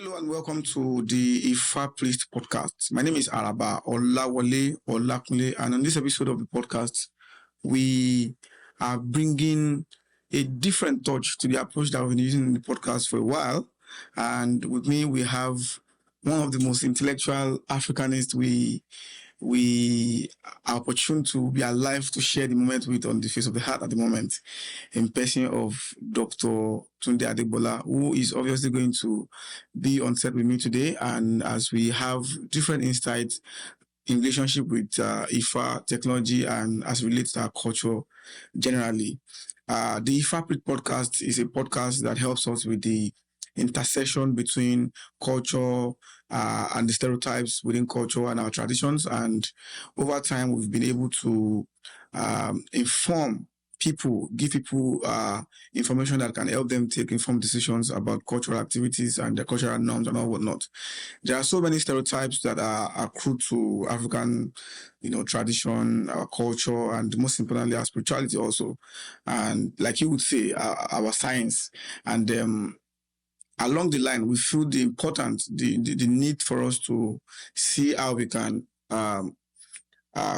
Hello and welcome to the Ifa Priest podcast. My name is Araba Olawole Olakunle, and on this episode of the podcast, we are bringing a different touch to the approach that we've been using in the podcast for a while. And with me, we have one of the most intellectual Africanists we are opportune to be alive to share the moment with on the face of the heart at the moment, in person of Dr. Tunde ADEGBOLA, who is obviously going to be on set with me today. And as we have different insights in relationship with IFA technology and as relates to our culture generally. The IFA podcast is a podcast that helps us with the intersection between culture and the stereotypes within culture and our traditions. And over time, we've been able to inform people, give people information that can help them take informed decisions about cultural activities and their cultural norms and all whatnot. There are so many stereotypes that are accrued to African, tradition, our culture, and most importantly, our spirituality also. And like you would say, our science. And along the line, we feel the importance, the need for us to see how we can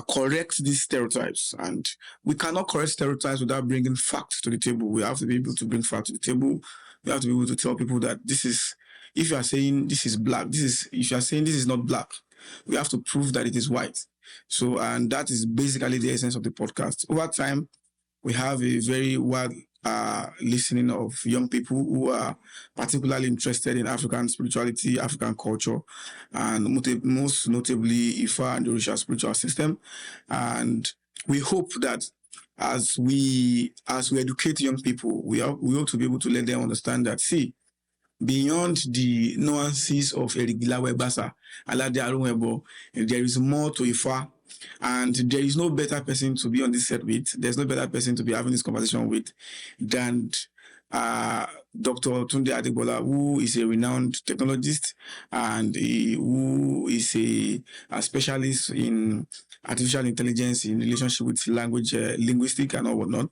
correct these stereotypes. And we cannot correct stereotypes without bringing facts to the table. We have to be able to bring facts to the table. We have to be able to tell people that this is, if you are saying this is black, if you are saying this is not black, we have to prove that it is white. So, and that is basically the essence of the podcast. Over time, we have a very wide listening of young people who are particularly interested in African spirituality, African culture, and most notably Ifa and the Orisha spiritual system. And we hope that as we educate young people, we hope to be able to let them understand that, see, beyond the nuances of Erigila Webasa, Alade Arunwebo, there is more to Ifa. And there is no better person to be on this set with. There's no better person to be having this conversation with than Dr. Tunde ADEGBOLA, who is a renowned technologist and who is a specialist in artificial intelligence in relationship with language, linguistic and all whatnot.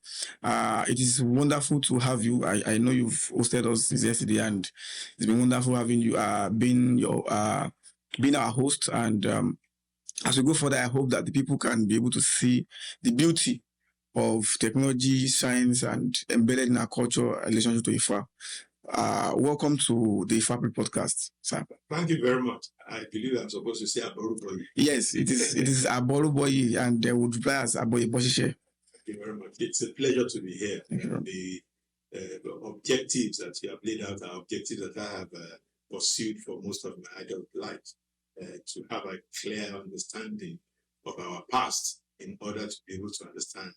It is wonderful to have you. I know you've hosted us since yesterday, and it's been wonderful having you being our host. And as we go further, I hope that the people can be able to see the beauty of technology, science, and embedded in our culture relationship to IFA. Welcome to the IFA podcast, sir. Thank you very much. I believe I'm supposed to say Aboruboyi. Yes, it is Aboruboyi, and they would reply as Aboye Boshishe. Thank you very much. It's a pleasure to be here. The objectives that you have laid out are objectives that I have pursued for most of my adult life. To have a clear understanding of our past in order to be able to understand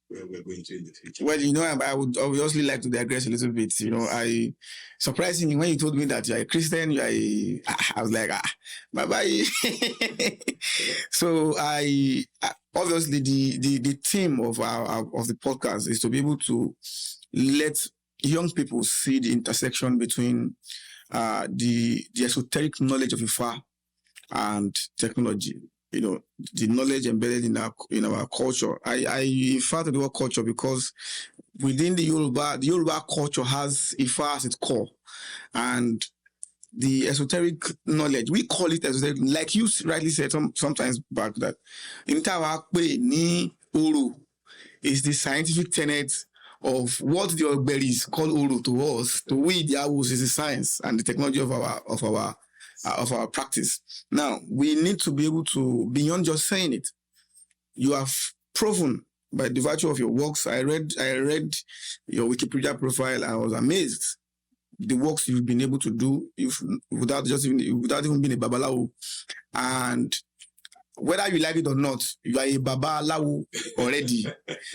where we're going to in the future. Well, I would obviously like to digress a little bit. I surprisingly, when you told me that you're a Christian, I was like, bye-bye. So obviously the theme of the podcast is to be able to let young people see the intersection between the esoteric knowledge of Ifa and technology, the knowledge embedded in our culture. I refer to the word culture because within the Yoruba culture has Ifa as its core, and the esoteric knowledge, we call it esoteric, like you rightly said sometimes back, that ni Uru is the scientific tenet of what the Ogberis call Uru to us. To we, the Awus, is the science and the technology of our practice. Now, we need to be able to, beyond just saying it, you have proven by the virtue of your works. I read your Wikipedia profile. I was amazed the works you've been able to do without even being a babalawo. And whether you like it or not, you are a babalawo already.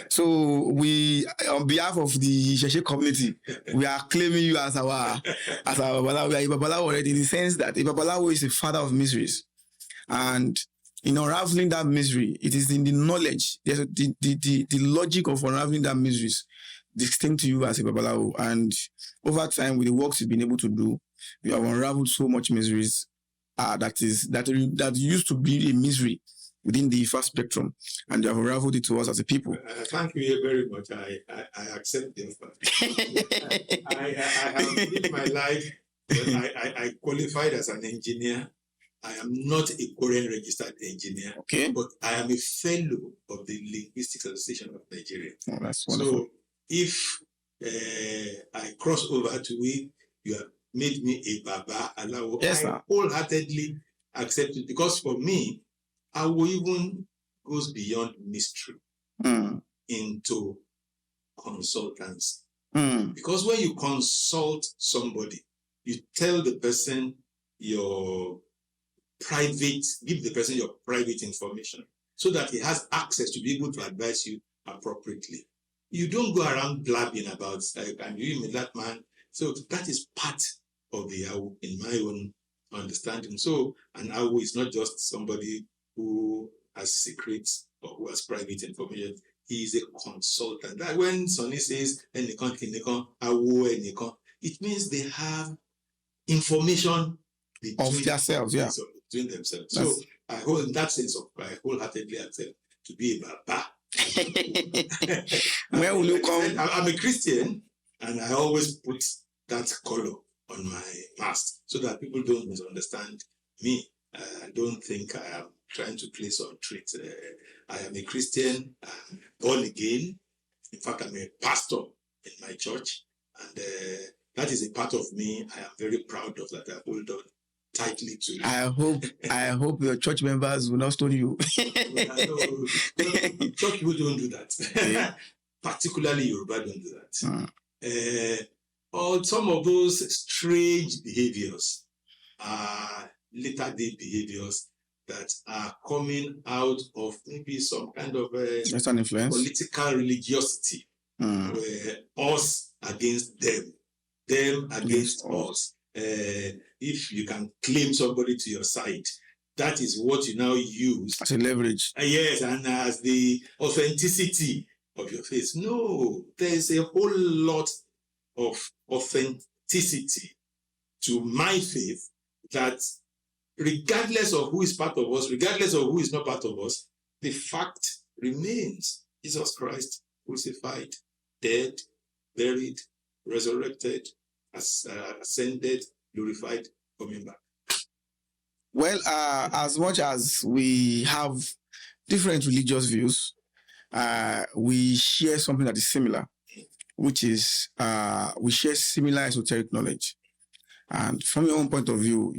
So we, on behalf of the Sheshe community, we are claiming you as our babalawo. We are a babalawo already, in the sense that a babalawo is a father of mysteries. And in unraveling that mystery, it is in the knowledge, the logic of unraveling that mysteries distinct to you as a babalawo. And over time, with the works you've been able to do, you have unraveled so much mysteries that used to be a misery within the IFA spectrum, and you have unraveled it to us as a people. Thank you very much. I accept the offer. I have lived my life Well, I qualified as an engineer. I am not a current registered engineer, Okay. but I am a fellow of the Linguistics Association of Nigeria. Oh, that's wonderful. So if I cross over to it, you have made me a Baba Alawo. Yes, I sir. wholeheartedly accept it, because for me, Awo even goes beyond mystery into consultants. Because when you consult somebody, you tell the person your give the person your private information so that he has access to be able to advise you appropriately. You don't go around blabbing about, I'm doing with that man. So that is part of the AWO in my own understanding. So an AWO is not just somebody who has secrets or who has private information. He is a consultant. That when Sonny says, it means they have information Of themselves, yeah. Between themselves. So I hold, in that sense, I wholeheartedly accept to be a Baba. Where will you come? I'm a Christian, and I always put that color on my past so that people don't misunderstand me. I don't think I am trying to play some tricks. I am a Christian, I'm born again. In fact, I'm a pastor in my church, and that is a part of me I am very proud of, that I hold on tightly to. I hope your church members will not stone you. No, church people don't do that. Yeah. Particularly Yoruba don't do that. Or some of those strange behaviors are later day behaviors that are coming out of maybe some kind of Western influence, political religiosity, where us against them against us. If you can claim somebody to your side, that is what you now use as a leverage. Yes, and as the authenticity of your faith. No, there's a whole lot of authenticity to my faith, that regardless of who is part of us, regardless of who is not part of us, the fact remains: Jesus Christ crucified, dead, buried, resurrected, ascended, glorified, coming back. Well, as much as we have different religious views, we share something that is similar, which is we share similar esoteric knowledge. And from your own point of view,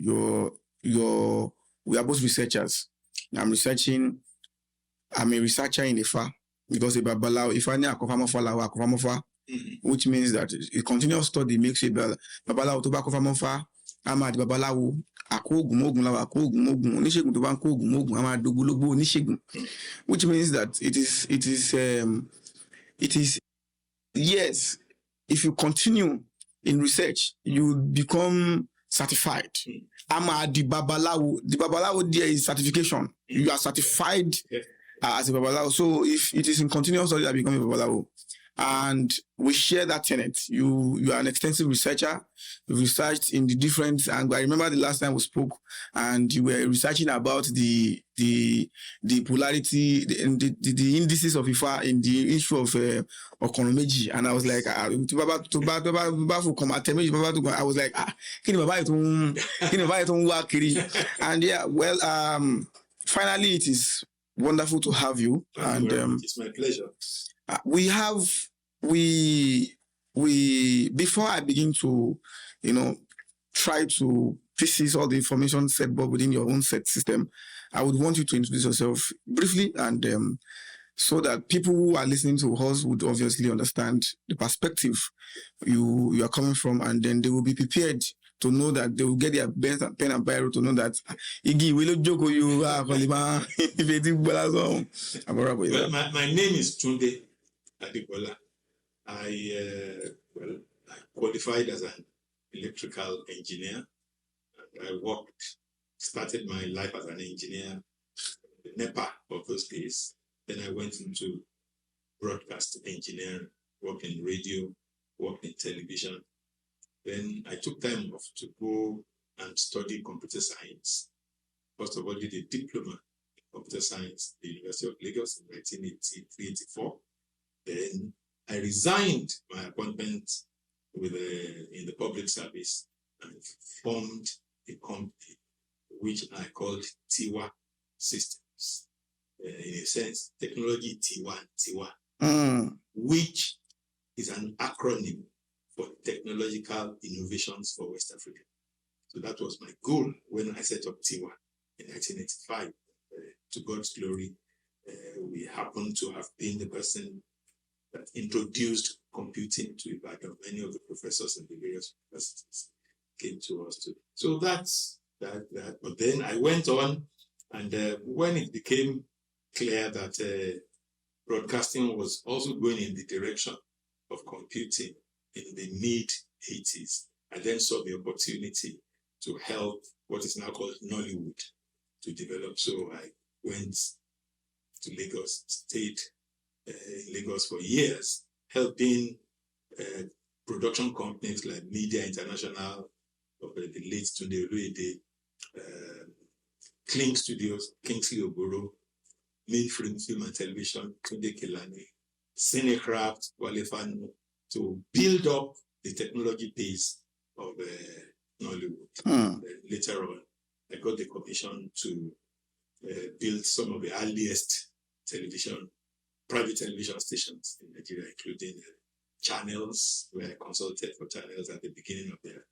we are both researchers. I'm a researcher in Ifa, because which means that a continuous study makes it Babalawo to back of Amofa, Amad Babalawo, which means that it is yes, if you continue in research, you become certified. The Babalawo there is certification. You are certified as a Babalawo. So if it is in continuous study that become a Babalawo, and we share that tenet. You are an extensive researcher. You researched in the different, and I remember the last time we spoke, and you were researching about the polarity, the indices of Ifa in the issue of Okonomeji, and I was like, I was like, and yeah, well, finally, it is wonderful to have you. And it's my pleasure. We before I begin to, try to pieces all the information set but within your own set system, I would want you to introduce yourself briefly, and so that people who are listening to us would obviously understand the perspective you are coming from, and then they will be prepared to know that they will get their pen and biro to know that Well, my name is Tunde ADEGBOLA. I qualified as an electrical engineer. I started my life as an engineer, the NEPA of those days. Then I went into broadcast engineering, worked in radio, worked in television. Then I took time off to go and study computer science. First of all, did a diploma in computer science at the University of Lagos in 1983-84. Then I resigned my appointment in the public service and formed a company which I called Tiwa Systems. In a sense, technology Tiwa, which is an acronym for technological innovations for West Africa. So that was my goal when I set up Tiwa in 1985. To God's glory, we happen to have been the person that introduced computing to Ibadan. Many of the professors in the various universities came to us too. So that's that. But then I went on, and when it became clear that broadcasting was also going in the direction of computing in the mid-80s, I then saw the opportunity to help what is now called Nollywood to develop. So I went to Lagos, stayed in Lagos for years, helping production companies like Media International, of the late Tunde ADEGBOLA, Clink Studios, Kingsley Oboro, Mainframe Film and Television, Tunde Kelani, Cinecraft, Walefano, to build up the technology base of Nollywood. Later on, I got the commission to build some of the earliest private television stations in Nigeria, including channels, where I consulted for channels at the beginning of their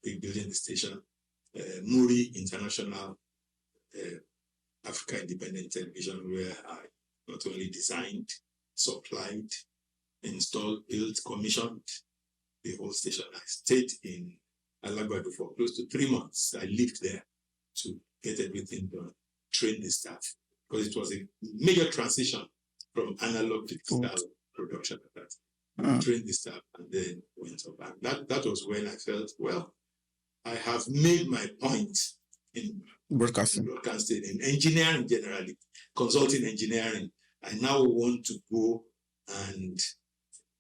building the station, Muri International, Africa Independent Television, where I not only designed, supplied, installed, built, commissioned the whole station. I stayed in Alagbado for close to 3 months. I lived there to get everything done, train the staff, because it was a major transition from analog to digital production at that time. Trained the staff and then went up. And that was when I felt, well, I have made my point in broadcasting, in engineering generally, consulting engineering. I now want to go and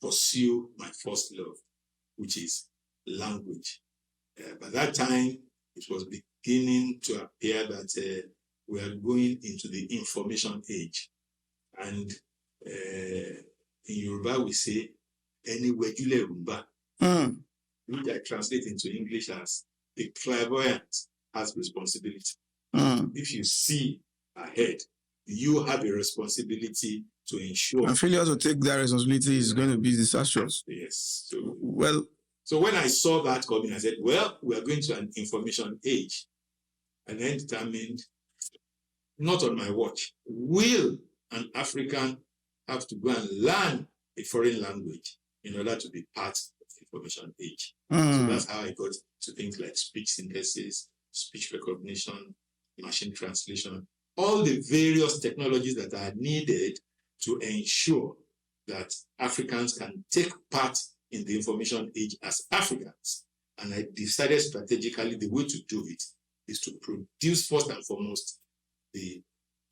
pursue my first love, which is language. By that time, it was beginning to appear that we are going into the information age. And in Yoruba, we say, anywhere you Yoruba, which I translate into English as the clairvoyant has responsibility. If you see ahead, you have a responsibility to ensure. And failure to take that responsibility is going to be disastrous. Yes. So when I saw that coming, I said, well, we are going to an information age. And then determined, not on my watch, will an African have to go and learn a foreign language in order to be part of the information age? So that's how I got to things like speech synthesis, speech recognition, machine translation, all the various technologies that are needed to ensure that Africans can take part in the information age as Africans. And I decided strategically the way to do it is to produce first and foremost the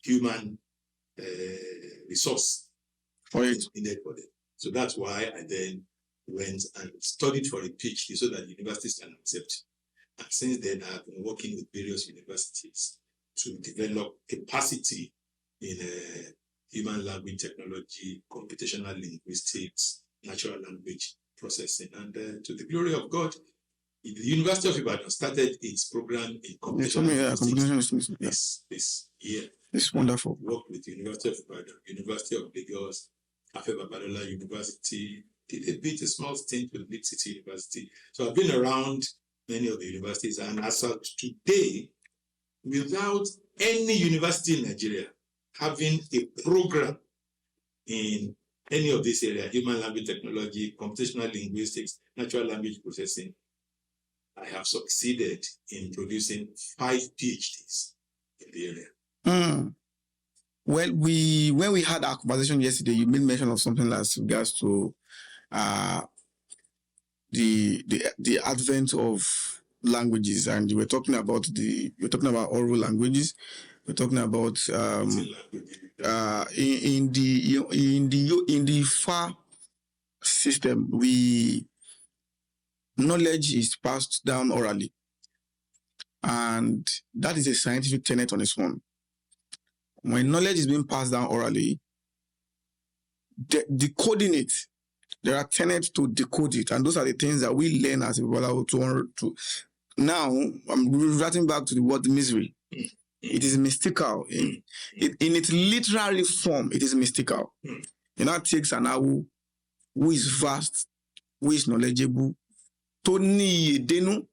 human resource for it. Needed for them. So that's why I then went and studied for a PhD so that universities can accept. And since then, I've been working with various universities to develop capacity in human language technology, computational linguistics, natural language processing. And to the glory of God, the University of Ibadan started its program in computational linguistics this year. It's wonderful. Worked with the University of Ibadan, University of Lagos, Afe Babalola University, did a small stint with Lead City University. So I've been around many of the universities, and as of today, without any university in Nigeria having a program in any of this area, human language technology, computational linguistics, natural language processing, I have succeeded in producing 5 PhDs in the area. Well, when we had our conversation yesterday, you made mention of something as regards to the advent of languages, and you were talking about oral languages. We're talking about in the FAR system, knowledge is passed down orally, and that is a scientific tenet on its own. When knowledge is being passed down orally, decoding it There are tenets to decode it, and those are the things that we learn as a Babalawo to. Now, I'm reverting back to the word misery. It is mystical. In its literary form, it is mystical. It now takes an Awu who is vast, who is knowledgeable, to ní ìdénú.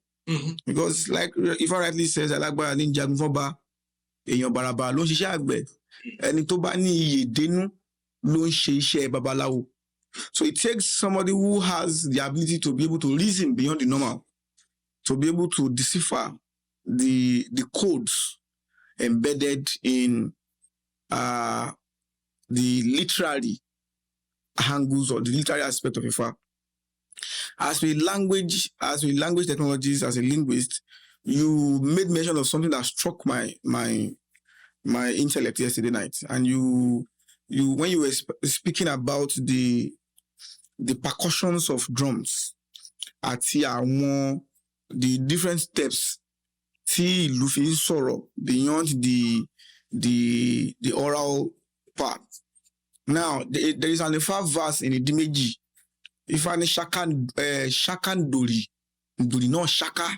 Because like if I rightly says, alágbára ní jagun fọ́ba, èèyàn bàràbà ló ń ṣiṣẹ́ àgbẹ̀, ẹni tó bá ní ìdénú ló ń ṣe iṣẹ́ babaláwo. So it takes somebody who has the ability to be able to reason beyond the normal, to be able to decipher the codes embedded in the literary angles or the literary aspect of Ifa. As with language technologies, as a linguist, you made mention of something that struck my intellect yesterday night. And you when you were speaking about the percussions of drums, àti àwọn the different steps tí ìlú fi ń sọ̀rọ̀ beyond the oral part. Now there is an Ifá verse in Ìdíméjì. Ifá ní ṣákàndòrì, ìdòrì náà ṣáká.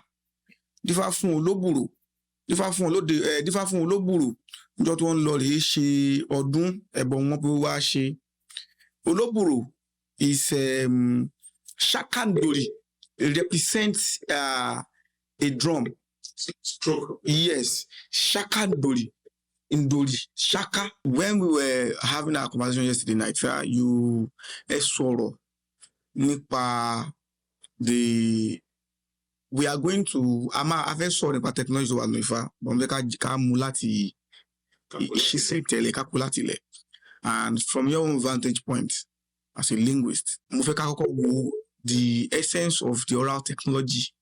Dífá fún olóbùrò, dífá fún olóbùrò, níjọ́ tí wọ́n lọ rèé ṣe ọdún ẹbọ wọn pé wá ṣe. Olóbùrò is ṣákàndòrì represents a drum. Stroke. Yes, ṣákàndòrì. Indoli, Shaka. When we were having our conversation yesterday night, you sọ̀rọ̀ nípa we are going to a fẹ́ sọ̀rọ̀ nípa technology tó wà ní Ifá, but mo fẹ́ ká mú láti ìṣiṣẹ́ ìtẹ̀lé ká kú láti ilẹ̀. And from your own vantage point as a linguist, mo fẹ́ ká kọ́kọ́ wo the essence of the oral technology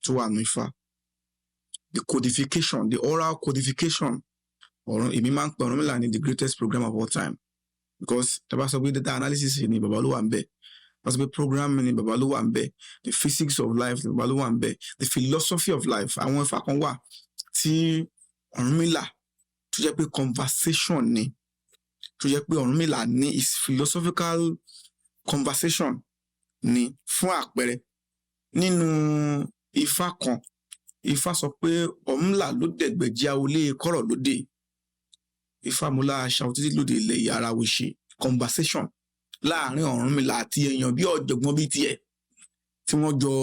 tó wà ní Ifá, the codification, the oral codification. Èmi máa ń pè Ọ̀rúnmìlà ní the greatest program of all time, because tàbá sọ pé data analysis ni bàbá ló wà ń bẹ̀, tàbá sọ pé programming ni bàbá ló wà ń bẹ̀, the physics of life ni bàbá ló wà ń bẹ̀, the philosophy of life. Àwọn Ifá kan wà tí Ọ̀rúnmìlà tó jẹ́ pé conversation ni, tó jẹ́ pé Ọ̀rúnmìlà ní is philosophical conversation ni. Fún àpẹẹrẹ, nínú Ifá kan, Ifá sọ pé Ọ̀rúnmìlà ló dẹ̀gbẹ̀jì àwọlé kọ́rọ̀ lóde. Ifámúlá aṣàwọ̀ títí lóde ilẹ̀ yàrá wíṣe conversation láàrin Ọ̀rúnmìlà àti èèyàn bí ọ̀jọ̀gbọ́n bíi tiẹ̀ tí wọ́n jọ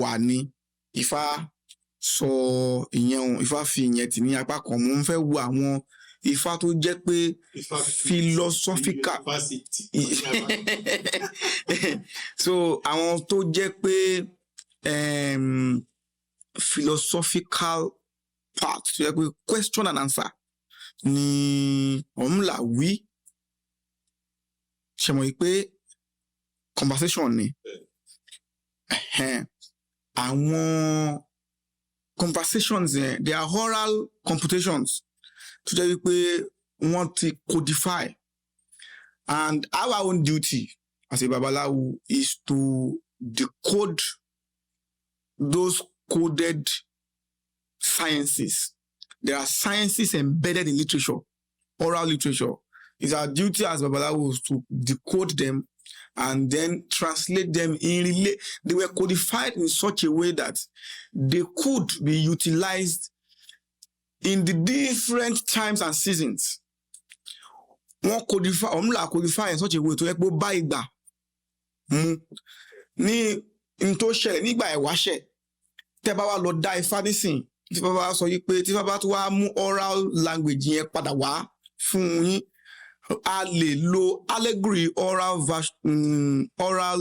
wà ní. Ifá sọ ìyẹn, Ifá fi ìyẹn tì ní apá kan. Mo ń fẹ́ wo àwọn Ifá tó jẹ́ pé philosophical so àwọn tó jẹ́ pé philosophical part tó jẹ́ pé question and answer ni Ọ̀rúnmìlà wí. Ṣé mọ̀ pé conversation ni àwọn conversations yẹn, they are oral computations tó jẹ́ wípé wọ́n ti codify, and our own duty as a Babalawo is to decode those coded sciences. There are sciences embedded in literature, oral literature. It's our duty as Babalawos to decode them and then translate them they were codified in such a way that they could be utilized in the different times and seasons. Wọ́n codify in such a way tó yẹ pé ó bá ìgbà mu. Ní tó ṣẹlẹ̀ nígbà ìwáṣẹ̀, tẹ́ bá wá lọ dá Ifá nísìn, tí bàbá sọ yìí pé tí bàbá tó wá mú oral language yẹn padà wá fún yín, a lè lo allegory oral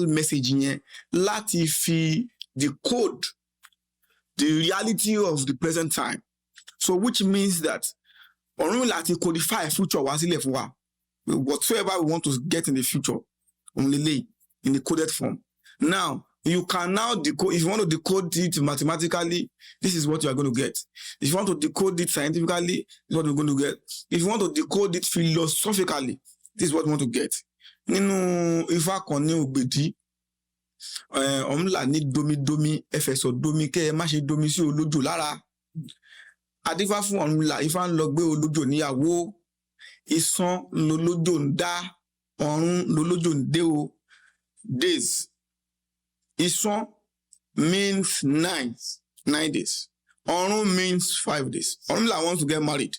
message yẹn láti fi decode the reality of the present time. So which means that Ọ̀rúnmìlà ti codify future wá sílẹ̀ fún wa. Whatsoever we want to get in the future, only in the coded form. Now, you can now decode. If you want to decode it mathematically, this is what you are going to get. If you want to decode it scientifically, this is what you're going to get. If you want to decode it philosophically, this is what you want to get. Nínú Ifá kan ní Ògbèdì, Ọ̀rúnmìlà ní domi ẹfẹ̀sọ̀ domi kẹ́ ẹ má ṣe domi sí olójò lára. Adífá fún Ọ̀rúnmìlà, Ifá ń lọ gbé olójò níyàwó. Ìsan lolójò ń dá, ọ̀run lolójò ń dé o. days. Isan means 9 days. Orun means 5 days. Orunmila wants to get married.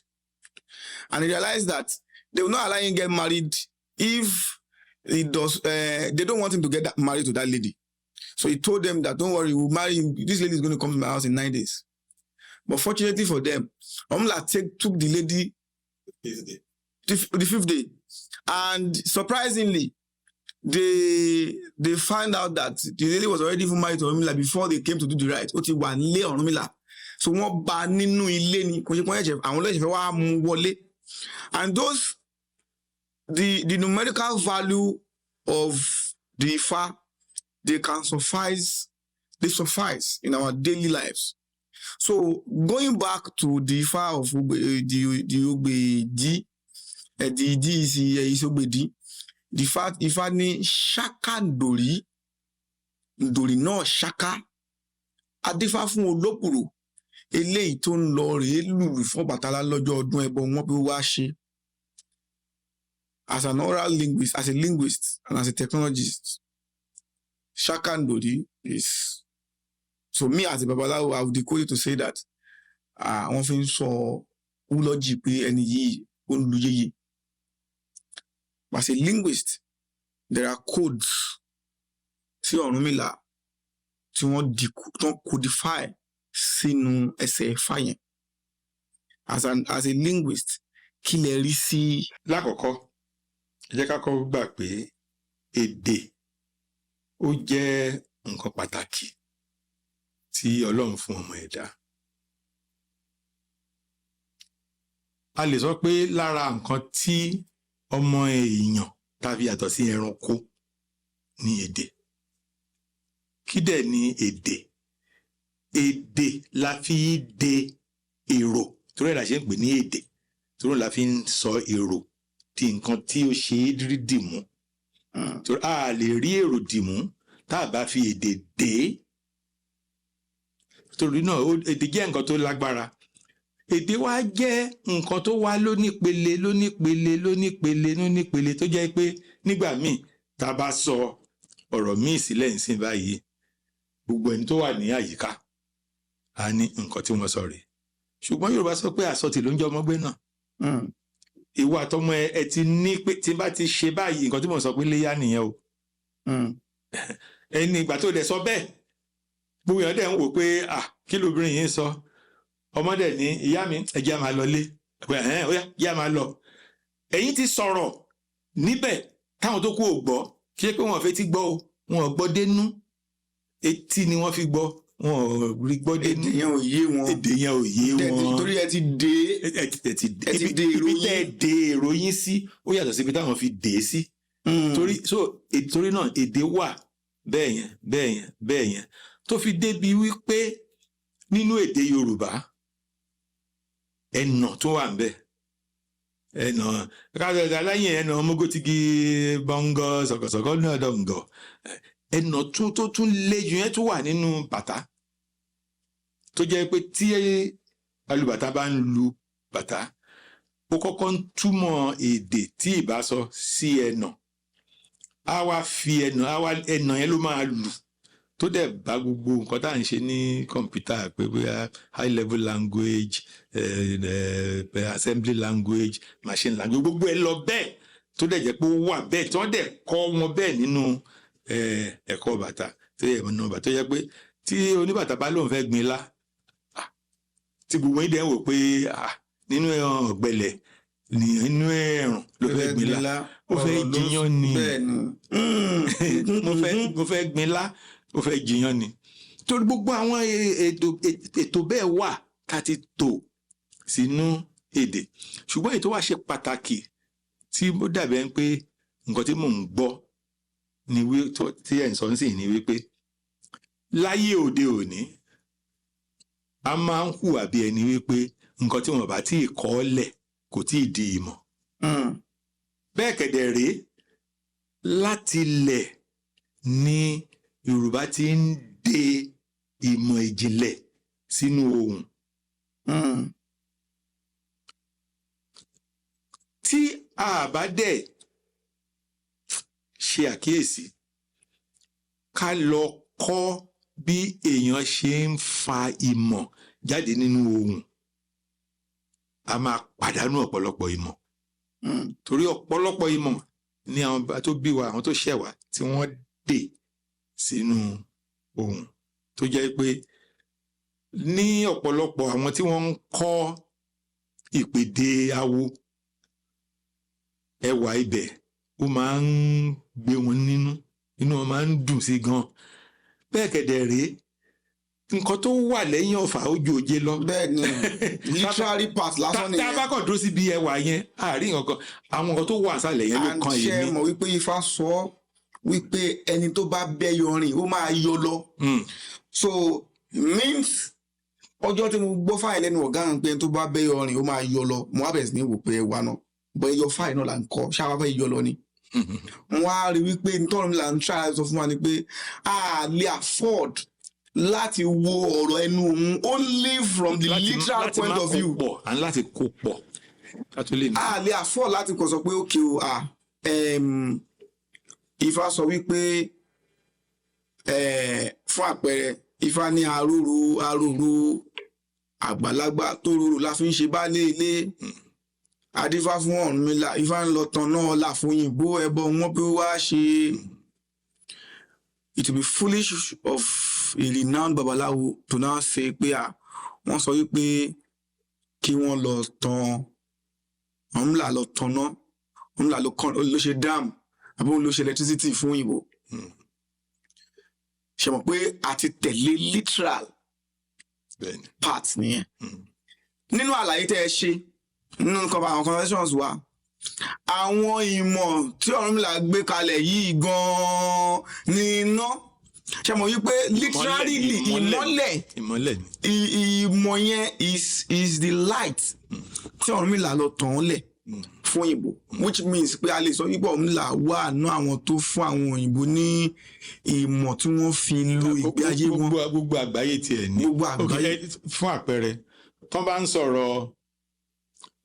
And he realized that they will not allow him get married if he does. They don't want him to get married to that lady. So he told them that, don't worry, we'll marry him. This lady is going to come to my house in 9 days. But fortunately for them, Orunmila took the lady the 5th day. And surprisingly, they find out that the lady was already even married to Orunmila before they came to do the rite. Ó ti wà nílé Orunmila. So wọ́n bá nínú ilé ni, kò ṣe pé àwọn lọ́ọ̀ṣẹ̀ fẹ́ wá mú wọlé. And those, the numerical value of the Ifa, they suffice in our daily lives. So going back to the Ifa of the Ogbeji, the is Ogbedi, the fact Ifa ni Ṣáká Ndòrí, Ndòrí náà Ṣáká, adífá fún Olópùrò, eléyìí tó ń lọ rèé lùlù fún Ọbàtálá lọ́jọ́ ọdún ẹbọ wọn pé wá ṣe. As an oral linguist, as a linguist, and as a technologist, Ṣáká Ndòrí is, so me as a Babalawo, I would decode it to say that wọ́n fi ń sọ eulogy pé ẹni yìí ó ń lu yéye. As a linguist, there are codes tí Ọ̀rúnmìlà tí wọ́n codify sínú ẹsẹ̀ Ifá yẹn. As a linguist, kí lẹ rí sí. Lákọ̀ọ́kọ́, ẹ jẹ́ ká kọ́ gbà pé èdè ó jẹ́ nǹkan pàtàkì tí Ọlọ́run fún ọmọ ẹ̀dá. A lè sọ pé lára nǹkan tí ọmọ èèyàn tàbí yàtọ̀ sí ẹranko ní èdè. Kí dẹ̀ ni èdè? Èdè la fi de èrò, torí ẹ̀ la ṣe ń pè ní èdè, torí la fi ń sọ èrò di nǹkan tí ó ṣe é rí dìmú. Torí a lè rí èrò dìmú tá a bá fi èdè dè é. Torí náà èdè jẹ́ nǹkan tó lágbára. Èdè wa jẹ́ nǹkan tó wá lónípele tó jẹ́ pé nígbà míì tá a bá sọ ọ̀rọ̀ míì sílẹ̀ ńsìn báyìí, gbogbo ẹni tó wà ní àyíká a ní nǹkan tí wọ́n sọ rèé. Ṣùgbọ́n Yorùbá sọ pé àsọtì ló ń jẹ́ ọmọgbé náà. Ìwọ àtọmọ ẹ ti ní pé tí bá ti ṣe báyìí nǹkan tí mo sọ pé léyà nìyẹn o. Ẹni ìgbà tó dẹ̀ sọ bẹ́ẹ̀, gbogbo èèyàn dẹ̀ ń wò pé kí lóbìnrin yìí ń sọ. Ọmọdé ní ìyá mi ẹ jẹ́ máa lọ lé, ó yá ìyá máa lọ. Ẹ̀yin ti sọ̀rọ̀ níbẹ̀ táwọn tó kú ò gbọ́, kí ṣe pé wọ́n fẹ́ ti gbọ́ o, wọn ò gbọ́ dénú, etí ni wọ́n fi gbọ́, wọn ò rí gbọ́ dénú. Èdè yẹn ò yé wọn. Èdè yẹn ò yé wọn. Torí ẹ ti dé ibi tẹ́ ẹ dé ìròyìn sí ó yàtọ̀ sí ibi táwọn fi dé sí. Torí náà èdè wà bẹ́ẹ̀ yẹn tó fi débi wípé nínú èdè Yorùbá ẹnà tó wà ń bẹ, ẹnà kájọ̀dá láyìn ẹnà ọmọgótìgì bọ́ngọ̀ sọ̀kọ̀sọ̀kọ̀ náà dọ̀ngọ̀, ẹnà tó tún lé jù yẹn tó wà nínú bàtà, tó jẹ́ pé tí alùbàtà bá ń lu bàtà ó kọ́kọ́ ń túmọ̀ èdè tí ìbá sọ sí ẹnà, á wá fi ẹnà yẹn ló máa lù, tó dẹ̀ bá gbogbo nǹkan tá à ń ṣe ní kọ̀ǹpútà pé bóyá high level language, assembly language, machine language, gbogbo ẹ lọ bẹ́ẹ̀ tó dẹ̀ jẹ́ pé ó wà bẹ́ẹ̀ tí wọ́n dẹ̀ kọ́ wọn bẹ́ẹ̀ nínú ẹ̀kọ́ bàtà tó yẹ ọ̀nà bàtà tó yẹ pé tí oníbàtà bá lóun fẹ́ gbin ilá, tí gbogbo yín dẹ̀ ń wò pé nínú ọ̀gbẹlẹ̀ nínú ẹ̀rùn ló fẹ́ gbin ilá, ó fẹ́ jiyàn ni mo fẹ́ gbin ilá, ó fẹ́ jiyàn ni. Torí gbogbo àwọn ètò bẹ́ẹ̀ wà ká ti tò sínú èdè. Ṣùgbọ́n ètò wa ṣe pàtàkì tí ó dàbẹ̀ ń pé nǹkan tí mò ń gbọ́ ni tí ẹ̀ ń sọ sí ni wípé láyé òde òní a máa ń hùwà bí ẹni wípé nǹkan tí wọ́n bá tí ì kọ́ lẹ̀ kò tí ì di ìmọ̀. Bẹ́ẹ̀ kẹ̀dẹ̀ rèé láti lẹ̀ ni Yorùbá ti ń de ìmọ̀ ìjìnlẹ̀ sínú ohùn. Tí a bá dẹ̀ ṣe àkíyèsí, ká lọ kọ́ bí èèyàn ṣe ń fa ìmọ̀ jáde nínú ohun, a máa pàdánù ọ̀pọ̀lọpọ̀ ìmọ̀. Torí ọ̀pọ̀lọpọ̀ ìmọ̀ ni àwọn tó bí wa, àwọn tó ṣẹ̀ wá, tí wọ́n dè sínú ohun, tó jẹ́ pé ní ọ̀pọ̀lọpọ̀ àwọn tí wọ́n ń kọ́ ìpèdè awo, ẹwà ibẹ̀ ó máa ń gbé wọn nínú, inú wọn máa ń dùn sí gan. Bẹ́ẹ̀ kẹ̀dẹ̀ rèé, nǹkan tó wà lẹ́yìn ọ̀fà ó ju òjé lọ. bẹ́ẹ̀ ni literary part lásán nìyẹn. tá a bá kàn dúró síbi ẹwà yẹn, àárín nǹkan, àwọn nǹkan tó wà nísàlẹ̀ yẹn ló kan and ṣe èmi. mọ̀ wípé Ifá sọ wípé ẹni tó bá bẹ́ yọrin ó máa yọ lọ. So means ọjọ́ tí mo gbọ́ fáìlì lẹ́nu ọ̀gá hàn pé ẹni tó bá bẹ́ yọrin ó máa yọ lọ, mo wá bẹ̀rẹ̀ sí ní wò pé ẹwà náà bọ́ ẹyọ fáìlì náà là ń kọ́, ṣáà wá fẹ́ yọ lọ ni. Wọ́n á rí wípé nítorí mi là ń ṣáà sọ fún wa ni pé a lè afford láti wo ọ̀rọ̀ ẹnu òun only from the literal point of view. Láti kó pọ̀ a lè afford láti kàn sọ pé ókè o Ifá sọ wípé fún àpẹẹrẹ Ifá ní arúrú àgbàlagbà tó rúrú la fi ń ṣe baálé ilé, adífá fún Ọ̀rúnmìlà, Ifá ń lọ tàn náà là fún Òyìnbó ẹbọ wọn pé wá ṣe. It will be foolish of a renowned babaláwo to now say pé wọ́n sọ wípé kí wọ́n lọ tàn Ọ̀rúnmìlà lọ tàn náà, Ọ̀rúnmìlà ló ṣe dam àbí òun ló ṣe electricity fún Òyìnbó. Ṣe mọ̀ pé a ti tẹ̀lé literal part nìyẹn. Nínú àlàyé tẹ́ ẹ ṣe nínú àwọn conversations wa, àwọn ìmọ̀ tí Ọ̀rúnmìlà gbé kalẹ̀ yìí gan-an ni iná. Ṣe mọ̀ wípé literally ìmọ̀ yẹn is the light tí Ọ̀rúnmìlà lọ tàn án lẹ̀ fún Òyìnbó, which means pé a lè sọ wípé Ọ̀rúnmìlà wà nú àwọn tó fún àwọn òyìnbó ní ìmọ̀ tí wọ́n fi lo ìgbé ayé wọn. Gbogbo àgbáyé tiẹ̀ ní. Gbogbo àgbáyé. Fún àpẹẹrẹ, tó bá ń sọ̀rọ̀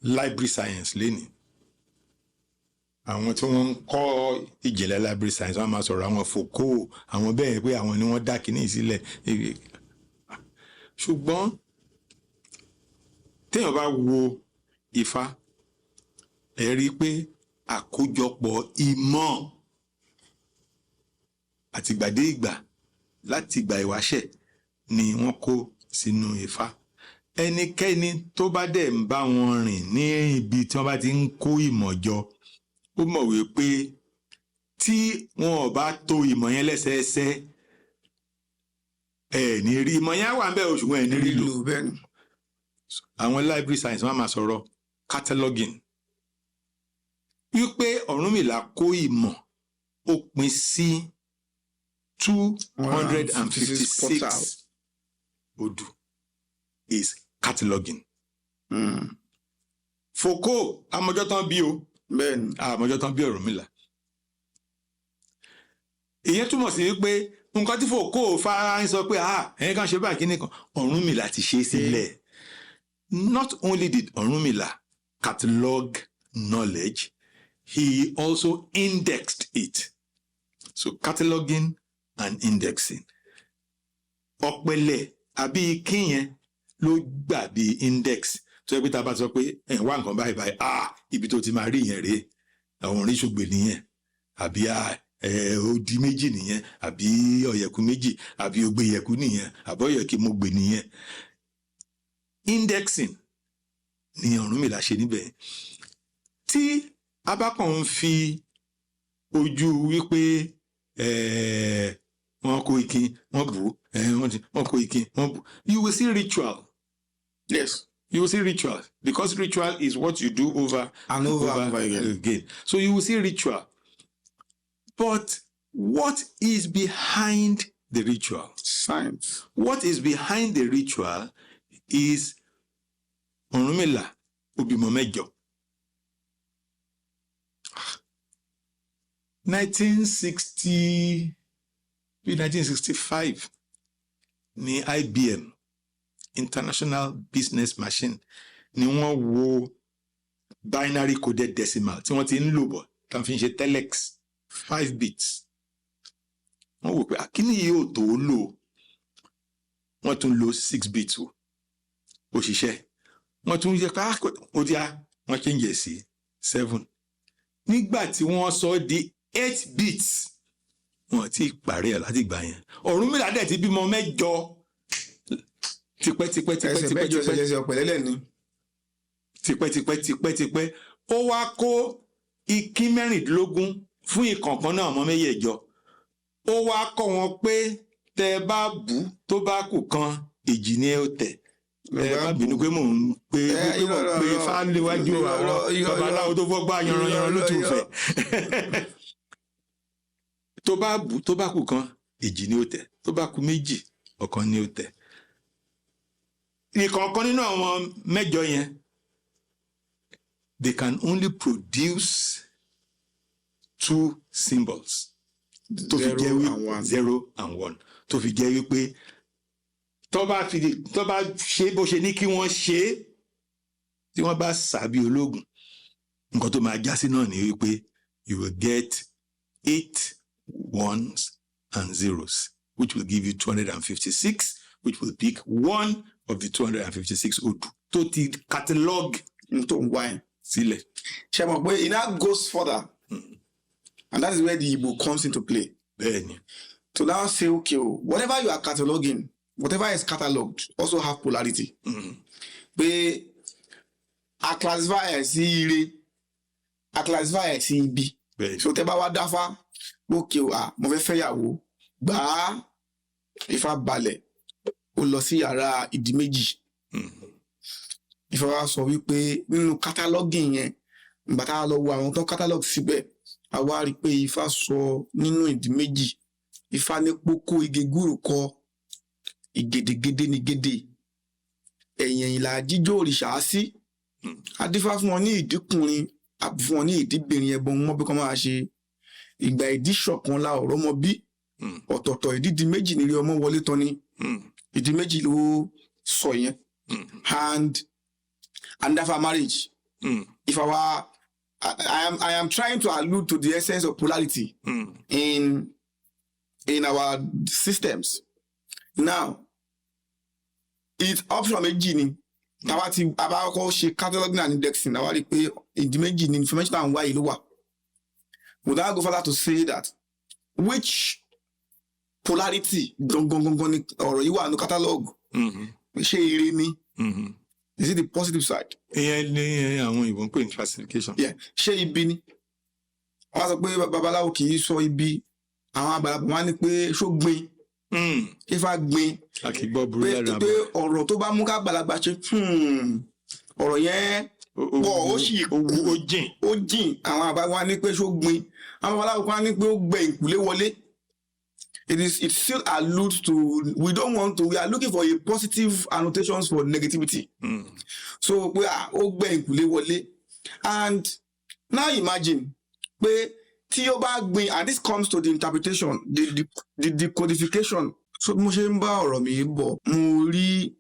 library science lénìí, àwọn tí wọ́n ń kọ́ ìjìnlẹ̀ library science wọ́n máa sọ̀rọ̀ àwọn Foucault, àwọn bẹ́ẹ̀ pé àwọn ni wọ́n dá kínní sílẹ̀. Ṣùgbọ́n téèyàn bá wo Ifá, ẹ rí i pé àkójọpọ̀ ìmọ̀ àtìgbàdé ìgbà láti ìgbà ìwáṣẹ̀ ni wọ́n kó sínú Ifá. Ẹnikẹ́ni tó bá dẹ̀ ń bá wọn rìn ní ibi tí wọ́n bá ti ń kó ìmọ̀ jọ, ó mọ̀ wípé tí wọn ò bá tò ìmọ̀ yẹn lẹ́sẹẹsẹ, ẹ̀ ní rí ìmọ̀ yẹn wà ń bẹ̀, ṣùgbọ́n ẹ̀ ní rí lò. Àwọn library science wọ́n á máa sọ̀rọ̀ cataloging, wípé Ọ̀rúnmìlà kó ìmọ̀ ó pín sí 256 odù is cataloging. Foucault àmọ́jọ́ tán bí o, àmọ́jọ́ tán bí Ọ̀rúnmìlà. Ìyẹn túmọ̀ sí wípé nǹkan tí Foucault fara ń sọ pé ẹ̀yin kan ṣe báyìí kíní kan, Ọ̀rúnmìlà ti ṣe sílẹ̀. Not only did Ọ̀rúnmìlà catalog knowledge, he also indexed it. So cataloging and indexing. Ọ̀pẹ̀lẹ̀ àbí kíyẹn ló gbà bí index. Tó yẹ pé tá a bá sọ pé wá nǹkan báyìí ibi tó ti máa rí yẹn rèé, àwọn oríṣùgbè nìyẹn, àbí odi méjì nìyẹn, àbí ọ̀yẹ̀kú méjì, àbí ogbe yẹ̀kú nìyẹn, àbí ọ̀yẹ̀kí mo gbè nìyẹn. Indexing ni Ọ̀rúnmìlà ṣe níbẹ̀. Tí a bá kàn ń fi ojú wípé wọ́n kó ikin wọ́n bù wọ́n kó ikin wọ́n bù, you will see ritual. Yes. You will see ritual, because ritual is what you do over and over again. So you will see ritual. But what is behind the ritual? Science. What is behind the ritual is Ọ̀rúnmìlà ó bímọ mẹ́jọ. 1965 ní IBM, International Business Machine, ni wọ́n wo binary coded decimal tí wọ́n ti ń lò bọ̀ tá fi ń ṣe telex 5 bits. wọ́n wò pé àkíní yìí ò tó lò, wọ́n tún lo 6 bits o, òṣìṣẹ́ wọ́n tún yẹ ká ó díá wọ́n change sí 7. Nígbà tí wọ́n sọ di 8 bits wọ́n ti parí ẹ̀ láti gbà yẹn. Ọ̀rúnmìlà dẹ̀ ti bímọ 8 tipẹ́. Ó wá kó ikín 16 fún ìkọ̀ọ̀kan náà ọmọ 8. Ó wá kọ́ wọn pé tẹ́ bá bù tó bá kù kan èjì ni ẹ ó tẹ̀. Ẹ má bínú pé mò ń pé fáléwájú àwọn babaláwo tó fọ́gbà yanran ló tún fẹ́. Tó bá bù tó bá kù kan èjì ni ó tẹ̀, tó bá kù 2 ọ̀kan ni ó tẹ̀. Ìkọ̀ọ̀kan nínú àwọn 8 yẹn, they can only produce 2 symbols. Tó fi jẹ́ wípé 0 and 1. Tó fi jẹ́ wípé tó bá ṣe bó ṣe ní kí wọ́n ṣe, tí wọ́n bá sàbí ológun, nǹkan tó máa já sí náà ni wípé you will get 8 1s and 0s, which will give you 256, which will pick one of the 256 odù tó ti catalog into wine. Sílẹ̀. Ṣé mọ̀ pé it now goes further, and that is where the Igbo comes into play. Bẹ́ẹ̀ni. To now say, okay, whatever you are cataloging, whatever is cataloged, also have polarity. Pé a classify ẹ̀ sí ire, a classify ẹ̀ sí ibi. So tẹ́ bá wá dáfá, okay, mo fẹ́ fẹ́yàwó, gbà á, Ifá balẹ̀, ó lọ sí yàrá ìdí méjì. Ifá wa sọ wípé nínú cataloging yẹn, ìgbà tá a lọ wo àwọn tó catalog síbẹ̀, a wá rí pé Ifá sọ nínú ìdí méjì, Ifá ní pókó igi gúrù kọ, ìgèdègèdè ní gèdè, ẹ̀yìn ìlà jíjó òrìṣà sí, adífá fún wọn ní ìdíkùnrin, àbí fún wọn ní ìdíbìnrin ẹbọn wọn bí kọ́ máa ṣe, ìgbà ìdí ṣọ̀kan la ọ̀rọ̀ mọ bí, ọ̀tọ̀ọ̀tọ̀ ìdí méjì nílé ọmọ wọlé tán ni, ìdí méjì ló sọ yẹn. And after marriage, if I am trying to allude to the essence of polarity in our systems. Now, it's option méjì ni. Táwa ti abáwọ́kọ́ ṣe cataloging and indexing, àwa rí pé ìdí méjì ni information and why ìlú wà. Would I go further to say that which polarity gangan ni ọ̀rọ̀ yìí wà ní catalog? Ṣé ire ni? Is it the positive side? Ìyẹn ní àwọn ìbò ń pè ní classification. Ṣé ibi ni? Wọ́n sọ pé babaláwo kì í sọ ibi, àwọn àgbàlagbà wọ́n ní pé ṣó gbin, Ifá gbin, pé ọ̀rọ̀ tó bá mú ká àgbàlagbà ṣe ọ̀rọ̀ yẹn pọ̀ ó jìn, àwọn àgbàlagbà wọ́n ní pé ṣó gbin, àwọn babaláwo wọ́n ní pé ó gbẹ ìkùlé wọlé. It still alludes to, we are looking for a positive annotations for negativity. So we are wọlé. And now imagine, pé tí ó bá gbin, and this comes to the interpretation, the codification. So mo ṣe ń bá ọ̀rọ̀ mi bọ̀, mo rí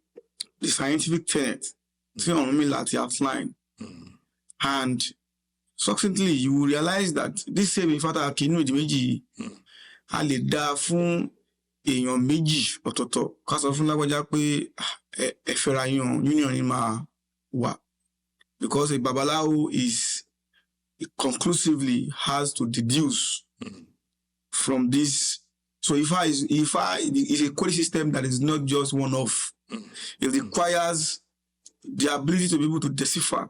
the scientific tenet tí Ọ̀rúnmìlà ti outline. And succinctly, you will realize that this same Ifá kìínú ìdí méjì a lè dá fún èèyàn méjì ọ̀tọ̀ọ̀tọ̀ ká sọ fún lágbájá pé ẹ fẹ́ra yan union ni máa wà, because a babaláwo conclusively has to deduce from this. So Ifá is a code system that is not just one-off. It requires the ability to be able to decipher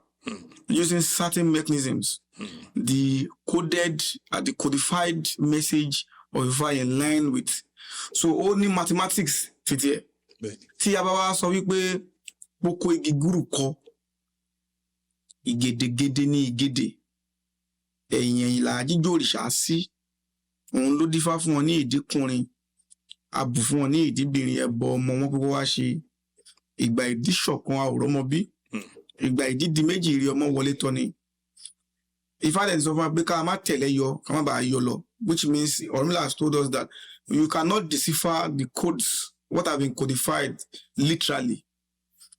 using certain mechanisms the codified message of Ifá in line with. So only mathematics títí ẹ̀. Tí a bá wá sọ wípé pókó igi gúrù kọ, ìgèdègèdè ní ìgèdè, ẹ̀yìn ìlà jíjó òrìṣà sí, òun ló dífá fún wọn ní ìdíkùnrin, abù fún wọn ní ìdíbìnrin, ẹbọ ọmọ wọn pípọ́ wá ṣe, ìgbà ìdí ṣọ̀kan àwòrán mọ bí, ìgbà ìdí di méjì rí ọmọ wọlé tọ́ ni. Ifá dẹ̀ sọ fún wa pé ká má tẹ̀lé yọ, ká má bàa yọ lọ, which means Ọ̀rúnmìlà has told us that you cannot decipher the codes, what have been codified literally.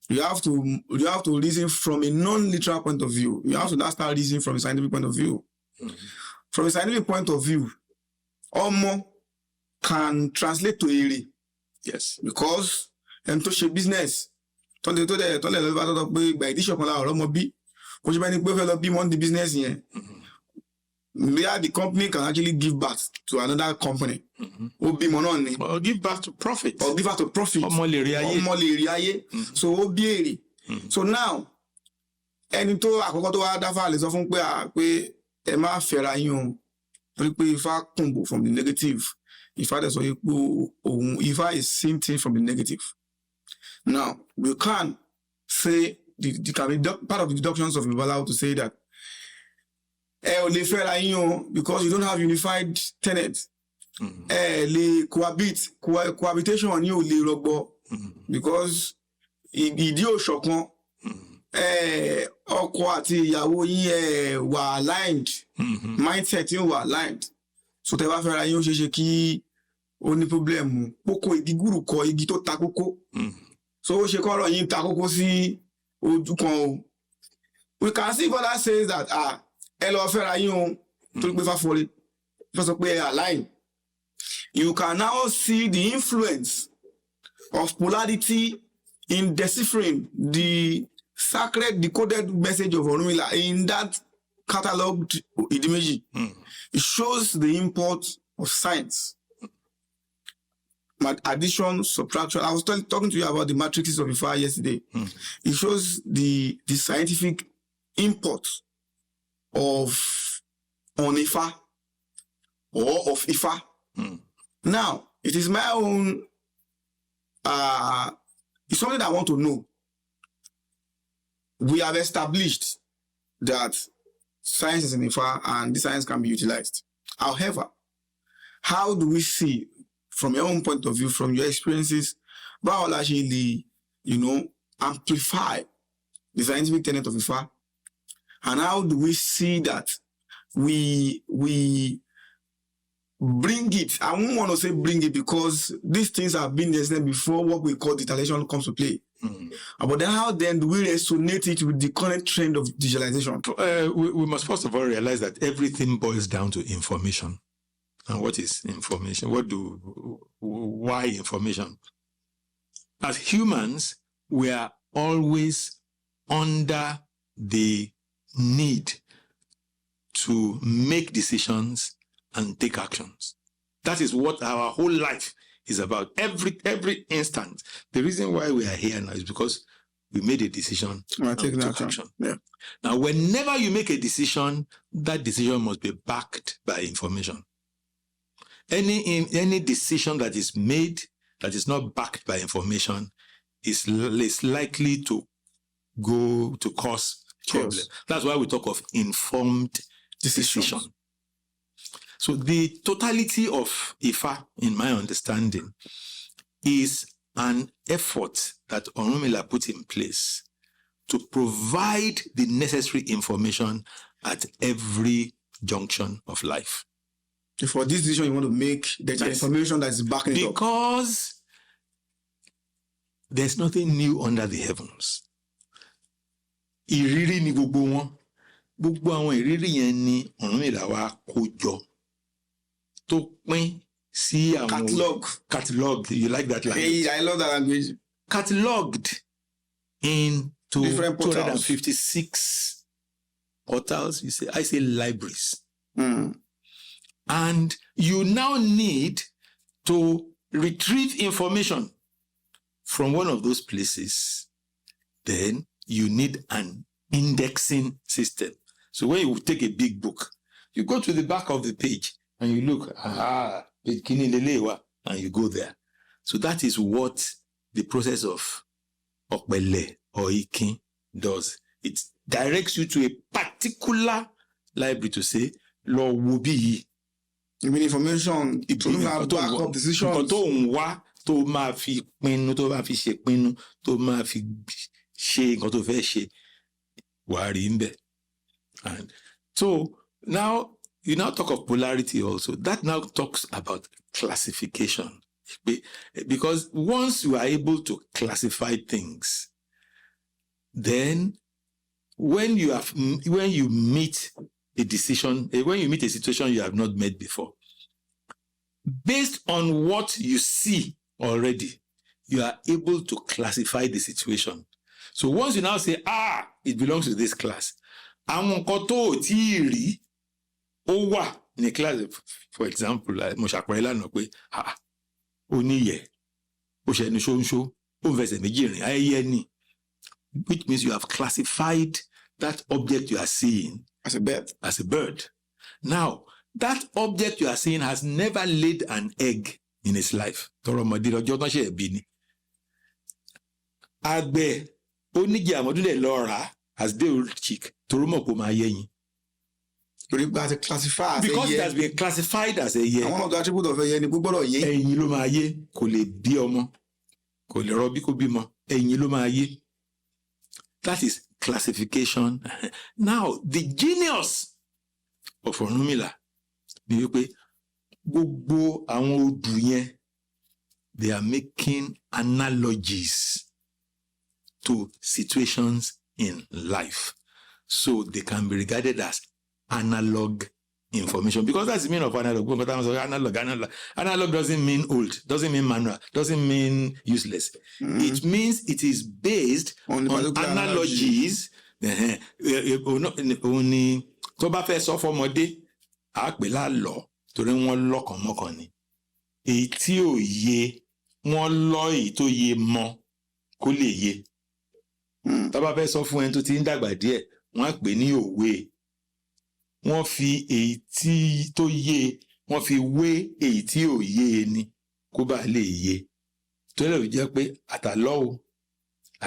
You have to reason from a non-literal point of view. You have to now start reasoning from a scientific point of view. From a scientific point of view, ọmọ can translate to èrè. Yes. Because ẹni tó ṣe business tọ́lẹ̀ lọ́wọ́ bá tọ́tọ́ pé ìgbà ìdíṣọ̀ kan láàárọ̀ ọmọ bí kò ṣe bá ní pé ó fẹ́ lọ bí mọ́ ní business yẹn. Where the company can actually give back to another company. Ó bímọ náà ni. Or give back to profit. Or give back to profit. Ọmọ lè rí ayé. Ọmọ lè rí ayé. So ó bí èrè. So now ẹni tó àkọ́kọ́ tó wá dáfà lè sọ fún pé ẹ má fẹ́ra yín o torí pé Ifá kùnbò from the negative. Ifá dẹ̀ sọ pé òun Ifá is seeing things from the negative. Now we can say the can be part of the deductions of Babalawo to say that ẹ ò lè fẹ́ra yín o because you don't have unified tenets. Ẹ lè cohabitation yín ò lè rọgbọ because ìdí òṣọ̀kan ọkọ àti ìyàwó yín wà aligned, mindset yín wà aligned. So tẹ́ bá fẹ́ra yín ó ṣeéṣe kí ó ní problem kókó igi gúrù kọ igi tó ta kókó. So ó ṣe kọ́rọ̀ yín ta kókó sí ojú kan o. We can see Father says that ẹ lọ fẹ́ra yín o torí pé fáfọlé fẹ́ sọ pé align. You can now see the influence of polarity in deciphering the sacred decoded message of Orunmila in that catalogued Idimeji. It shows the import of science. Addition, subtraction. I was talking to you about the matrices of Ifa yesterday. It shows the scientific import of Ifa or of Ifa. Now, it is my own, it's something that I want to know. We have established that science is in Ifa and this science can be utilized. However, how do we see, from your own point of view, from your experiences, how will actually, amplify the scientific tenet of Ifa? And how do we see that we bring it? I won't want to say bring it because these things have been there before what we call digitalization comes to play. But then how then do we resonate it with the current trend of digitalization? We must first of all realize that everything boils down to information. And what is information? Why information? As humans, we are always under the need to make decisions and take actions. That is what our whole life is about. Every instant. The reason why we are here now is because we made a decision and took action. Yeah. Now, whenever you make a decision, that decision must be backed by information. Any decision that is made that is not backed by information is likely to cause problem. That's why we talk of informed decision. So the totality of Ifa, in my understanding, is an effort that Orunmila put in place to provide the necessary information at every junction of life. For this decision you want to make, there's information that is backing it up. Because there's nothing new under the heavens. Ìrírí ni gbogbo wọn. Gbogbo àwọn ìrírí yẹn ni Ọ̀rúnmìlà wá kó jọ. Tó pín sí àwọn catalog. You like that language? Hey, I love that language. Cataloged into different portals. 256 portals. I say libraries. And you now need to retrieve information from one of those places. Then you need an indexing system. So when you take a big book, you go to the back of the page and you look, page kini lelewa, and you go there. So that is what the process of Okpele or Ikin does. It directs you to a particular library to say, Lo wubi. You mean information, it will have backup decisions. Tó máa fi pinnu, tó máa fi ṣe pinnu, tó máa fi ṣe nǹkan tó fẹ́ ṣe, wàá rí ń bẹ̀. And so now, you now talk of polarity also. That now talks about classification. Because once you are able to classify things, then when you meet a decision, when you meet a situation you have not met before, based on what you see already, you are able to classify the situation. So once you now say, it belongs to this class, àwọn nǹkan tó ò tí ì rí ó wà ní class. For example, mo ṣàpẹẹrẹ lánàá pé ó níyẹ̀, ó ṣẹnu ṣóńṣó, ó ń fẹsẹ̀ méjì rìn, ayẹyẹ ni, which means you have classified that object you are seeing as a bird. As a bird. Now, that object you are seeing has never laid an egg in its life. Tọrọ ọmọdé lọ́jọ́ tán ṣe ẹ̀bí ni. Àgbẹ̀ oníjẹ àmọ́dúnlẹ̀ lọ rà as day old chick torí mọ̀ kó máa yẹ́yìn. Because it has been classified as a yẹ. Àwọn ọ̀gá attribute of ẹyẹ ni gbọ́dọ̀ yé. Ẹyin ló máa yé, kò lè bí ọmọ, kò lè rọbí kó bímọ, ẹyin ló máa yé. That is classification. Now, the genius of Ọ̀rúnmìlà ni wípé gbogbo àwọn odù yẹn, they are making analogies to situations in life. So they can be regarded as analog information, because that's the meaning of analog. Analog doesn't mean old, doesn't mean manual, doesn't mean useless. It means it is based on analogies. Tó bá fẹ́ sọ fọmọdé, á pè lálọ́ torí wọ́n lọ́kàn mọ́kàn ni. Èyí tí ò yé, wọ́n lọ́ èyí tó yé mọ́ kó lè yé. Tó bá fẹ́ sọ fún ẹni tó ti ń dàgbà díẹ̀, wọ́n á pè ní òwe. Wọ́n fi èyí tí tó yé, wọ́n fi wé èyí tí ò yé ni kó bá lè yé. Tó lè jẹ́ pé àtàlọ́ o,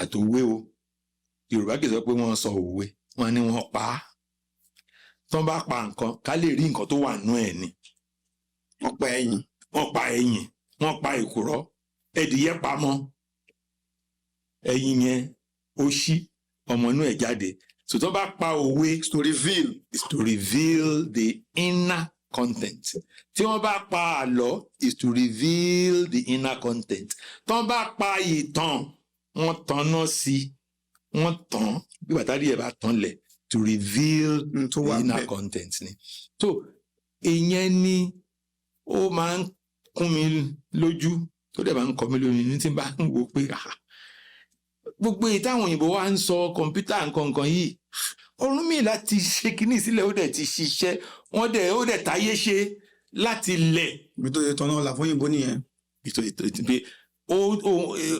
àtòwé o, Yorùbá kì í sọ pé wọ́n sọ òwe, wọ́n ní wọ́n pa á. Tó bá pa nǹkan, ká lè rí nǹkan tó wà nú ẹ̀ ni. Wọ́n pa ẹyin. Wọ́n pa ẹyin, wọ́n pa èkùrọ́, ẹdìyẹ pamọ́. Ẹyin yẹn ó ṣí, ọmọ inú ẹ̀ jáde. So tó bá pa òwe, is to reveal the inner content. Tí wọ́n bá pa àlọ́, is to reveal the inner content. Tó bá pa ìtàn, wọ́n tanná sí, wọ́n tàn bí bàtàrí ẹ̀ bá tàn lẹ̀, to reveal the inner content ni. So ìyẹn ni ó máa ń kún mi lójú, tó dẹ̀ máa ń kọ́ mi lórí ní tí bá ń wò pé gbogbo ìtàwọn òyìnbó wa ń sọ kọ̀ǹpútà nǹkan yìí, Ọ̀rúnmìlà ti ṣe kíní sílẹ̀, ó dẹ̀ ti ṣiṣẹ́, ó dẹ̀ táyé ṣe láti lẹ̀. Ibi tó yẹ tọ́nà ọ̀la fún òyìnbó nìyẹn.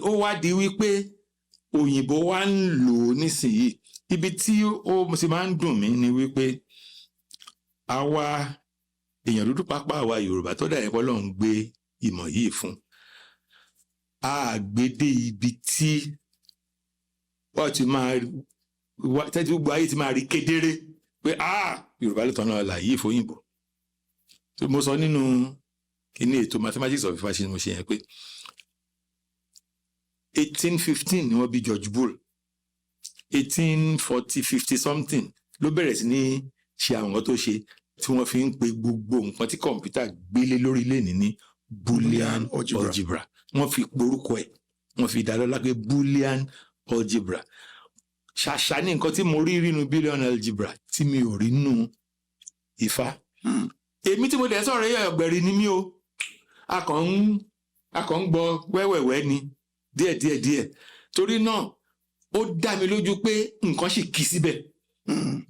Ó wá di wípé òyìnbó wa ń lò ó nísìnyí. Ibi tí ó sì máa ń dùn mí ni wípé àwa èèyàn dúdú pápá àwa Yorùbá tó dà ẹ̀kọ́ lọ́n gbé ìmọ̀ yìí fún. A gbé dé ibi tí wọ́n ti máa tẹ́tí gbogbo ayé ti máa rí kedere pé Yorùbá ló tọ́nà ọ̀la yìí fóyìnbó. So mo sọ nínú kíní ètò mathematics of fashion mo ṣe yẹn pé 1815 ni wọ́n bí George Bull, 1840-50 something ló bẹ̀rẹ̀ sí ní ṣe àwọn tó ṣe tí wọ́n fi ń pe gbogbo nǹkan tí kọ̀ǹpútà gbélé lórí lẹ́ni ní Boolean algebra. Wọ́n fi porúkọ ẹ̀, wọ́n fi dá lọ́lá pé Boolean algebra. Ṣàṣà ní nǹkan tí mo rí nínú Boolean algebra tí mi ò rí nínú Ifá. Èmi tí mo dẹ̀ sọ̀rọ̀ yẹ̀ ọ̀gbẹ̀rì ni mí o. A kàn ń gbọ́ wẹ́wẹ̀wẹ́ ni díẹ̀. Torí náà ó dá mi lójú pé nǹkan sì kì síbẹ̀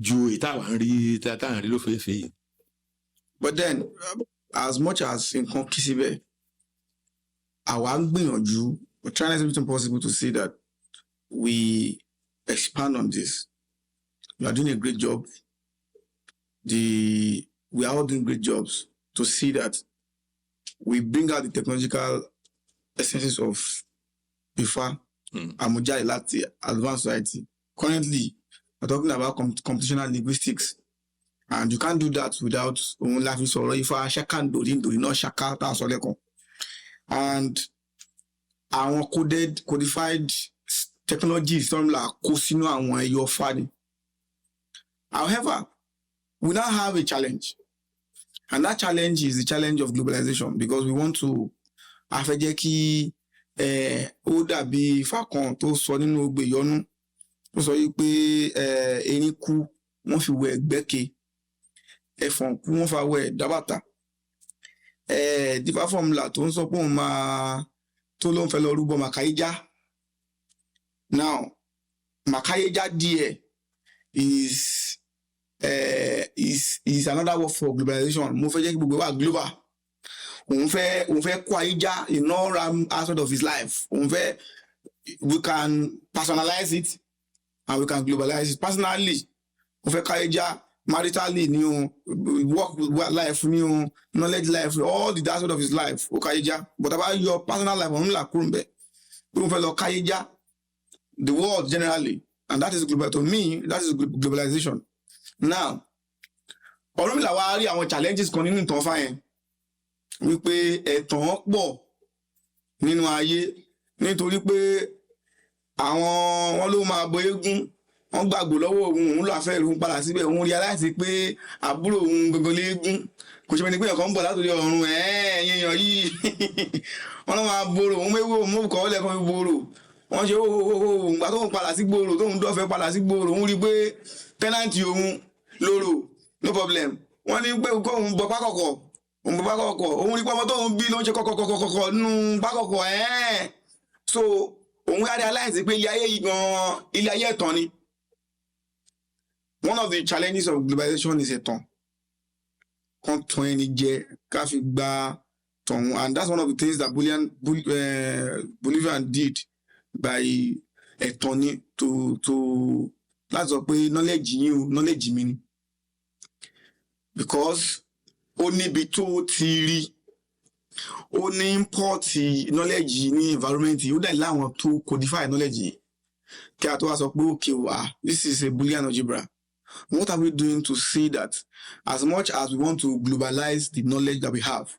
ju ìtawà ń rí ló fẹ́ yìí. But then as much as nǹkan kì síbẹ̀, àwa ń gbìyànjú, we're trying everything possible to see that we expand on this. You are doing a great job. We are all doing great jobs to see that we bring out the technological essences of Ifá, Amujai Lati, advanced society. Currently, we're talking about computational linguistics. And you can't do that without laughing so Ifá, Shakan, Dori, no Shaka, Tasoleko. And our codified technologies, something like Cosino and one your funny. However, we now have a challenge. And that challenge is the challenge of globalization, because we want to afẹ́jẹ́ ó dàbí Ifá kan tó sọ nínú Ogbe Ìyọnú tó sọ yìí pé erin kú wọ́n fi wẹ̀ ẹ̀gbẹ́ke, ẹfọ̀n kú wọ́n fa wẹ̀ dábàtà. different formula tó ń sọ pé òun máa tó ló ń fẹ́ lọ rúbọ màkàíjá. Now màkàíjá díẹ̀ is another word for globalization. Mo fẹ́ jẹ́ kí gbogbo wa global. Òun fẹ́ kó ayé já in all aspect of his life. We can personalize it and we can globalize it. Personally, òun fẹ́ káyé já maritally ni o, work life ni o, knowledge life, all the aspect of his life ó káyé já. But about your personal life, òun là kúrò ńbẹ̀. Òun fẹ́ lọ káyé já the world generally, and that is global. To me, that is globalization. Now, Ọ̀rúnmìlà wá rí àwọn challenges kan nínú ìtàn Ifá yẹn wípé ẹ̀tàn pọ̀ nínú ayé nítorí pé àwọn wọn ló máa bọ eégún, wọn gbàgbọ́ lọ́wọ́ òun lọ àfẹ́ ìlú padà síbẹ̀, òun realize pé àbúrò òun gbogbo léégún kò ṣe pé ní pé ẹ̀kọ́ ń bọ̀ látòrí ọ̀run èèyàn yìí wọn lọ máa borò, òun méwò òun kọ́ lẹ́kọ̀ọ́ fi borò, wọ́n ṣe ìgbà tó ń padà sí gbòòrò tóun dọ́fẹ́ padà sí gbòòrò, òun rí pé tẹ́nàntì òun lóró no problem, wọ́n ní pé òun bọ pákọ̀kọ̀, òun rí pé ọmọ tóun bí ló ń ṣe kọ̀kọ̀kọ̀kọ̀ nínú pákọ̀kọ̀ so òun yára realize pé ilé ayé yìí gan ilé ayé ẹ̀tàn ni. One of the challenges of globalization is ẹ̀tàn, kan tàn ẹni jẹ ká fi gba tọ̀hún, and that's one of the things that Bolivian did by ẹ̀tàn ni to láti sọ pé knowledge yín o knowledge mi ni, because ó níbi tó ti rí, ó ní import knowledge ní environment, ó dẹ̀ láwọn tó codify knowledge yìí kí a tó wá sọ pé okay this is a Boolean algebra. What are we doing to see that as much as we want to globalize the knowledge that we have,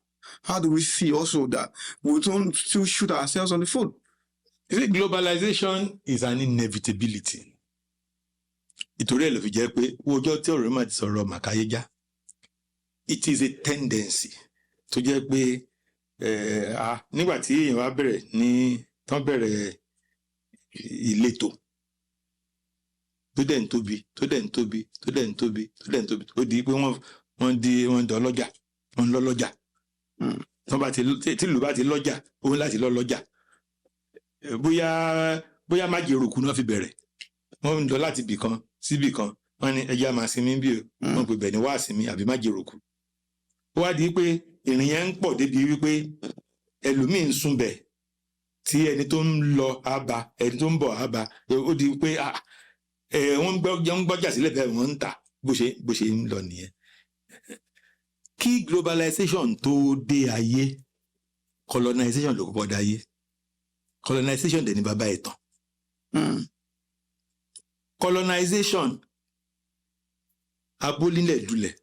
how do we see also that we don't still shoot ourselves on the foot? Globalization is an inevitability. Ìtorí ẹ̀ ló fi jẹ́ pé ọjọ́ tí ọ̀rọ̀ máa ti sọ̀rọ̀ màkàyéjá, it is a tendency tó jẹ́ pé nígbà tí èèyàn wá bẹ̀rẹ̀ tán bẹ̀rẹ̀ ìletò tó dẹ̀ ń tóbi ó di pé wọ́n di ọlọ́jà, wọ́n ń lọ lọ́jà, tí ìlú bá ti lọ́jà òun láti lọ lọ́jà, bóyá májèrókù náà fi bẹ̀rẹ̀, wọ́n ń lọ láti ibì kan síbì kan, wọ́n ní ẹja máa sinmi bí o, wọ́n pè bẹ̀ ní wá sinmi àbí májèrókù. Ó wá di pé ìrìn yẹn ń pọ̀ débi wípé ẹlòmíín sún bẹ̀ tí ẹni tó ń lọ àbá ẹni tó ń bọ̀ àbá, ó di pé wọ́n ń gbọ́jà sílẹ̀ bẹ́ẹ̀ wọ́n ń tà bó ṣe ń lọ nìyẹn. Kí globalization tó dé ayé, colonization ló kọ́kọ́ dé ayé. Colonization dẹ̀ ní bàbá ẹ̀tàn. Colonization abólílẹ̀ dulẹ̀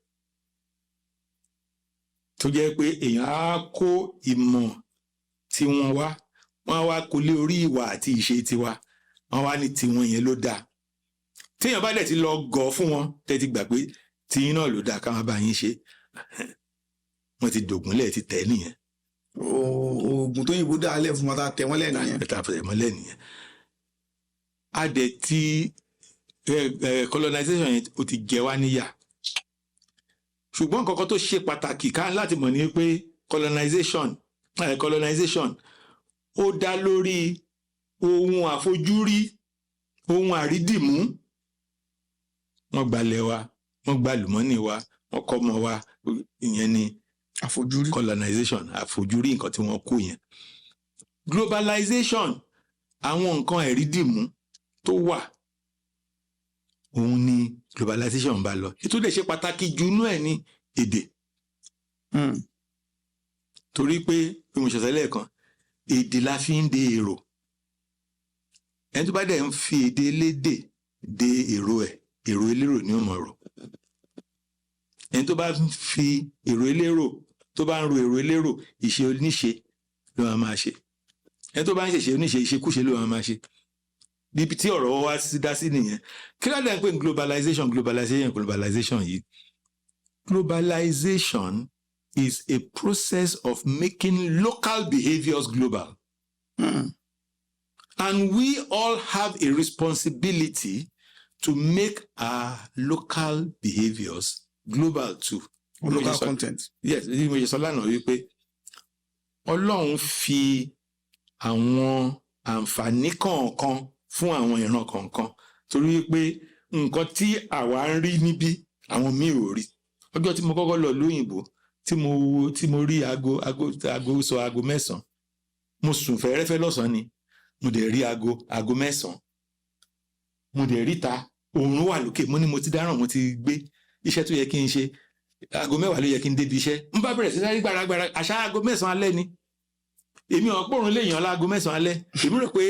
tó jẹ́ pé èèyàn á kó ìmọ̀ tí wọ́n wá kó lé orí ìwà àti ìṣe tiwa, wọ́n wá ní tiwọn yẹn ló dáa. Téèyàn bá dẹ̀ ti lọ gọ̀ fún wọn tẹ́tí gbà pé tiyín náà ló dáa ká máa bá yín ṣe, wọ́n ti dògúnlẹ̀ ti tẹ̀ nìyẹn. Oògùn tó yìnbó dá alẹ́ fún wọn tá tẹ̀ wọ́n lẹ́nu yẹn. Tá tẹ̀ wọ́n lẹ́nu yẹn. A dẹ̀ ti colonization yẹn ó ti jẹ wá níyà. Ṣùgbọ́n nǹkan kan tó ṣe pàtàkì ká láti mọ̀ ní pé colonization ó dá lórí ohun àfojúrí, ohun àrídìmú. Wọ́n gbalẹ̀ wa, wọ́n gba àlùmọ́nì wa, wọ́n kọ́ ọmọ wa, ìyẹn ni àfojúrí. Colonization, àfojúrí nǹkan tí wọ́n kó yẹn. Globalization, àwọn nǹkan àrídìmú tó wà, òun ni globalization bá lọ. Ètò dẹ̀ ṣe pàtàkì jù nú ẹ̀ ní èdè. Torí pé bí mo ṣe sọ lẹ́ẹ̀kan, èdè la fi ń de èrò. Ẹni tó bá dẹ̀ ń fi èdè elédè de èrò elérò ní ọmọ rò. Ẹni tó bá ń fi èrò elérò, tó bá ń ro èrò elérò, ìṣe oníṣe ló máa ṣe. Ẹni tó bá ń ṣe oníṣe, ìṣekúṣe ló máa ṣe. Bíbi tí ọ̀rọ̀ wá sí dá sí nìyẹn. Kí ló dé ń pè globalization yìí? Globalization is a process of making local behaviors global. And we all have a responsibility to make our local behaviors global too. Local content. Yes, mo ṣe sọ lánàá wípé Ọlọ́run fi àwọn àǹfààní kọ̀ọ̀kan fún àwọn ìran kọ̀ọ̀kan torí pé nǹkan tí àwa ń rí níbí àwọn míì ò rí. Ọjọ́ tí mo kọ́kọ́ lọ lóyìnbó tí mo rí aago sọ aago 9, mo sùn fẹ́rẹ́fẹ́ lọ́sàn-án ni mo dẹ̀ rí aago 9, mo dẹ̀ ríta oòrùn wà lókè, mo ní mo ti dáràn, mo ti gbé iṣẹ́ tó yẹ kí n ṣe, aago 10 ló yẹ kí n débi iṣẹ́, n bá bẹ̀rẹ̀ sí sáré gbàràgbàrà, àṣà aago 9 alẹ́ ni. Èmi ò pé òrùn lè yàn láago 9 alẹ́, èmi rò pé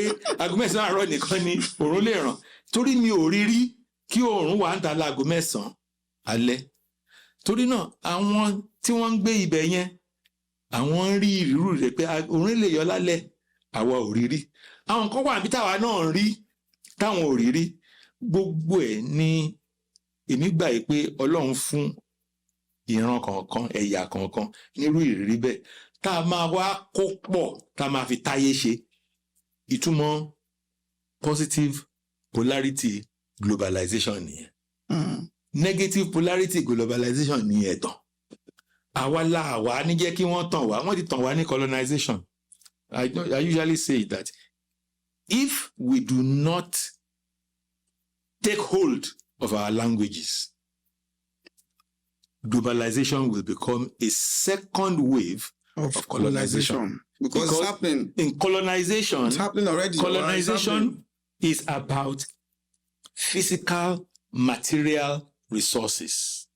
aago 9 àárọ̀ nìkan ni òrùn lè ràn, torí mi ò rí kí òrùn wà ń ta láago 9 alẹ́. Torí náà àwọn tí wọ́n ń gbé ibẹ̀ yẹn àwọn ń rí ìrírù rẹ̀ pé òrùn lè yọ lálẹ́, àwa ò rí. Àwọn kan wà níbi táwa náà ń rí táwọn ò rí. Gbogbo ẹ̀ ni èmi gbà yìí pé Ọlọ́run fún ìran kọ̀ọ̀kan, ẹ̀yà kọ̀ọ̀kan nírú ìrírí bẹ́ẹ̀ tá a máa wá kó pọ̀ tá a máa fi táyé ṣe. Ìtumọ̀ positive polarity globalization nìyẹn. Negative polarity globalization ní ẹ̀tàn. Àwa ní jẹ́ kí wọ́n tàn wá ti tàn wá ní colonization. I usually say that if we do not take hold of our languages, globalization will become a second wave of colonization. Because it's happening. In colonization, it's happening already. Colonization is about physical, material resources.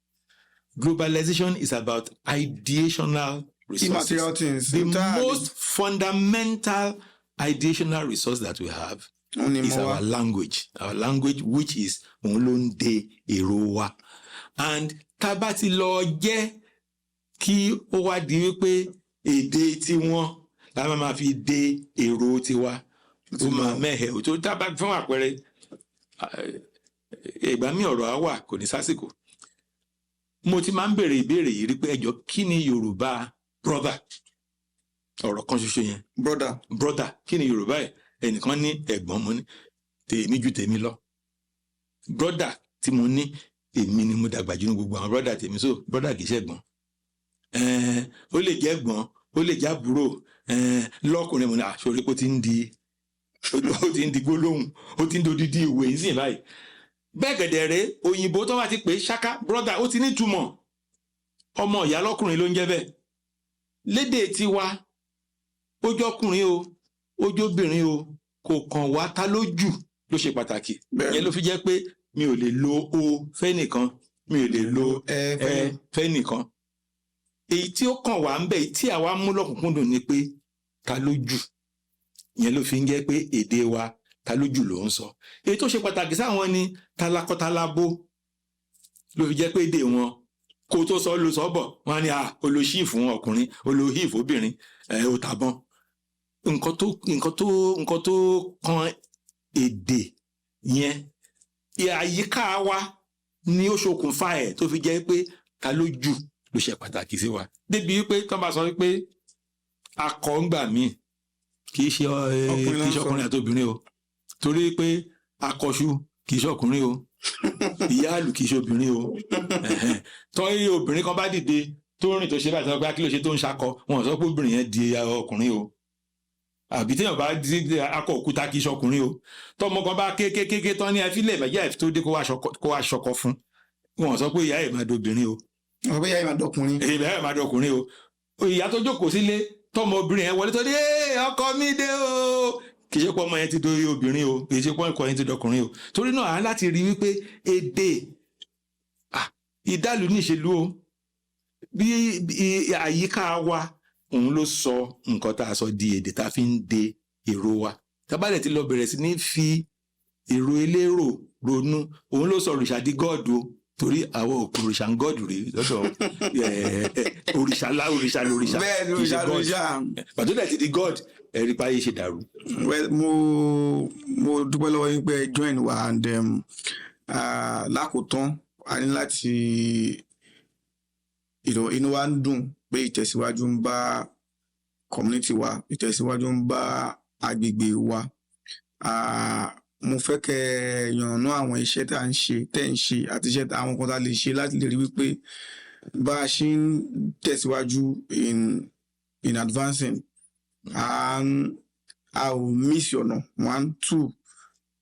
Globalization is about ideational resources. Immaterial things. The most fundamental ideational resource that we have is our language. Our language, which is Onlonde Erowa. And tabati lọ jẹ́ kí ó wá di wípé èdè tiwọn la máa fi dé èrò tiwa. Ó máa mẹ́hẹ̀ ò tó tábà fún àpẹẹrẹ ìgbà mi ọ̀rọ̀ á wà kò ní sásìkò. Mo ti máa ń bèèrè ìbéèrè yìí rí pé ẹjọ́ kí ni Yorùbá brother? Ọ̀rọ̀ kan ṣoṣo yẹn. Brother kí ni Yorùbá ẹ̀? Ẹnìkan ní ẹ̀gbọ́n, mo ní tèmi ju tèmi lọ. Brother tí mo ní èmi ni mo dàgbà jù ní gbogbo àwọn brother tèmi, so brother kì í ṣẹ̀gbọ́n. Ó lè jẹ́ ẹ̀gbọ́n, ó lè jẹ́ àbúrò, lọ́kùnrin mo ní àṣọrí pé ó ti ń di gbólóhùn, ó ti ń dodidi ìwé ìsìn báyìí. Bẹ́ẹ̀ gẹ̀dẹ̀rẹ́ òyìnbó tó wá ti pè ṣáká brother ó ti ní túmọ̀, ọmọ ìyá lọ́kùnrin ló ń jẹ́ bẹ́ẹ̀. Lédè tiwa ójọ́kùnrin o ójóbìnrin o kò kàn wá ta lójú ló ṣe pàtàkì. Ìyẹn ló fi jẹ́ pé mi ò lè lo o fẹ́nìkan, mi ò lè lo ẹ fẹ́nìkan. Èyí tí ó kàn wá ń bẹ̀ tí àwa mú lọ́kùnkúndùn ni pé ta lójú. Ìyẹn ló fi ń jẹ́ pé èdè wa ta lójú ló ń sọ. Èyí tó ṣe pàtàkì sáwọn ni talakọtalabo ló fi jẹ́ pé èdè wọn kó tó sọ ló sọ bọ̀ wọ́n á ní olóṣì fún ọkùnrin olóhì fóbìnrin ó tàbọn. Nǹkan tó kan èdè yẹn àyíká wa ni ó ṣokùnfà ẹ̀ tó fi jẹ́ pé ta lójú ló ṣe pàtàkì sí wa. Débi wípé tó bá sọ wípé akọ ń gbà míì kì í ṣe ọkùnrin àti obìnrin o, torí pé akọṣu kì í ṣe ọkùnrin o, ìyáàlù kì í ṣe obìnrin o. Tọ́yí obìnrin kan bá dìde tó rìn tó ṣe báyìí tó gbá kí ló ṣe tó ń ṣakọ, wọn sọ pé obìnrin yẹn di ọkùnrin o. Àbí téèyàn bá di akọ òkúta kì í ṣe ọkùnrin o. Tọ́mọ kan bá kékékéké tán ní ẹfílẹ̀ mẹ́já ẹ̀fí tó dé kó wá ṣọkọ fún, wọn sọ pé ìyá ẹ̀ máa dobìnrin o. Wọ́n pé ìyá ẹ̀ máa dọkùnrin. Ìyá ẹ̀ máa dọkùnrin o. Ìyá tó jókòó sílé tọ́mọ obìnrin yẹn wọlé tó dé ọkọ mi dé o, kì í ṣe pé ọmọ yẹn ti do obìnrin o, kì í ṣe pé ọkọ yẹn ti dọkùnrin o. Torí náà á láti rí wípé èdè ìdálù ní ìṣèlú o, bí àyíká wa òun ló sọ nǹkan tá a sọ di èdè tá a fi ń de èrò wa. Tábàlẹ̀ ti lọ bẹ̀rẹ̀ sí ní fi èrò elérò ronú, òun ló sọ òrìṣà di God o, torí àwọn òkú òrìṣà ń God rí lọ́dọ̀ òrìṣà lóríṣà. Bẹ́ẹ̀ ni òrìṣà. Pàtó dẹ̀ ti di God ẹ̀rí páyé ṣe dàrú. Mo dúpẹ́ lọ́wọ́ yín pé ẹ join wa and lákòótán a ní láti inú wa ń dùn pé ìtẹ̀síwájú ń bá community wa, ìtẹ̀síwájú ń bá agbègbè wa. Mo fẹ́ kẹ́ yànnà àwọn iṣẹ́ tá à ń ṣe tẹ́ ń ṣe àti iṣẹ́ àwọn kan tá a lè ṣe láti lè rí wípé bá a ṣe ń tẹ̀síwájú in in advancing. And I will miss your no 1, 2.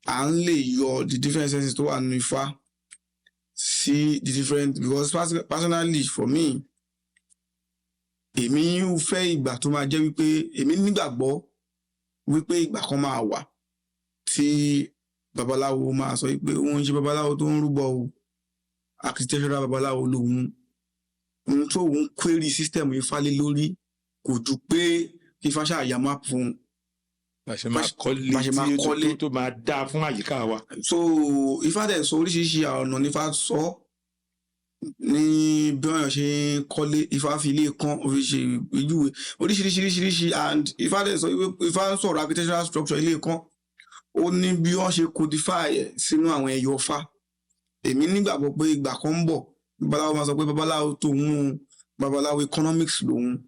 And lay your the different senses to and Ifá. See the different, because personally for me, èmi ò fẹ́ ìgbà tó máa jẹ́ wípé èmi nígbàgbọ́ wípé ìgbà kan máa wà tí babaláwo máa sọ wípé òun ń ṣe babaláwo tó ń rúbọ o, architectural babaláwo lòun, ohun tó òun query system Ifá lé lórí kò ju pé kí Ifá ṣàyà máàpù fún un. bá ṣe máa kọ́lé tó máa dáa fún àyíká wa. So Ifá dẹ̀ sọ oríṣiríṣi ọ̀nà nífà sọ ní bí wọ́n ṣe ń kọ́lé, Ifá fi ilé kan oríṣi ìjúwe oríṣiríṣi, and Ifá dẹ̀ sọ Ifá sọ̀rọ̀ architectural structure ilé kan ó ní bí wọ́n ṣe codify sínú àwọn ẹyọ Ifá. Èmi nígbàgbọ́ pé ìgbà kan ń bọ̀ babaláwo máa sọ pé babaláwo tòun babaláwo economics lòun,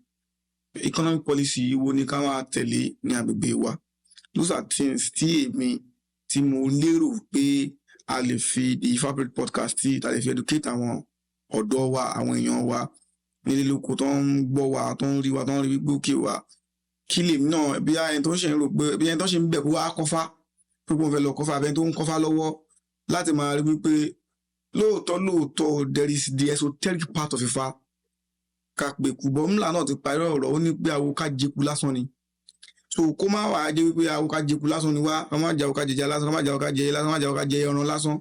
economic policy wo ni ká máa tẹ̀lé ní agbègbè wa. Those are things tí èmi tí mo lérò pé a lè fi the Ifá podcast tí a lè fi educate àwọn ọ̀dọ́ wa, àwọn èèyàn wa nílé lóko tó ń gbọ́ wa, tó ń rí wa, tó ń rí wípé òkè wa kí lèmi náà bí ẹni tó ń ṣe ń rò pé bí ẹni tó ṣe ń bẹ̀ kó wá kọ́fá pé kó fẹ́ lọ kọ́fá abẹ́ni tó ń kọ́fá lọ́wọ́ láti máa rí wípé lóòótọ́ there is the esoteric part of Ifá ká pé kùbọ̀ ńlá náà ti parí ọ̀rọ̀ ó ní pé àwo ká jẹku lásán ni. So kó má wàá jẹ́ wípé àwo ká jẹku lásán ni wá, ká má jẹ́ àwo ká jẹjẹ lásán, ká má jẹ́ àwo ká jẹyẹ lásán, ká má jẹ́ àwo ká jẹyẹ ẹran lásán.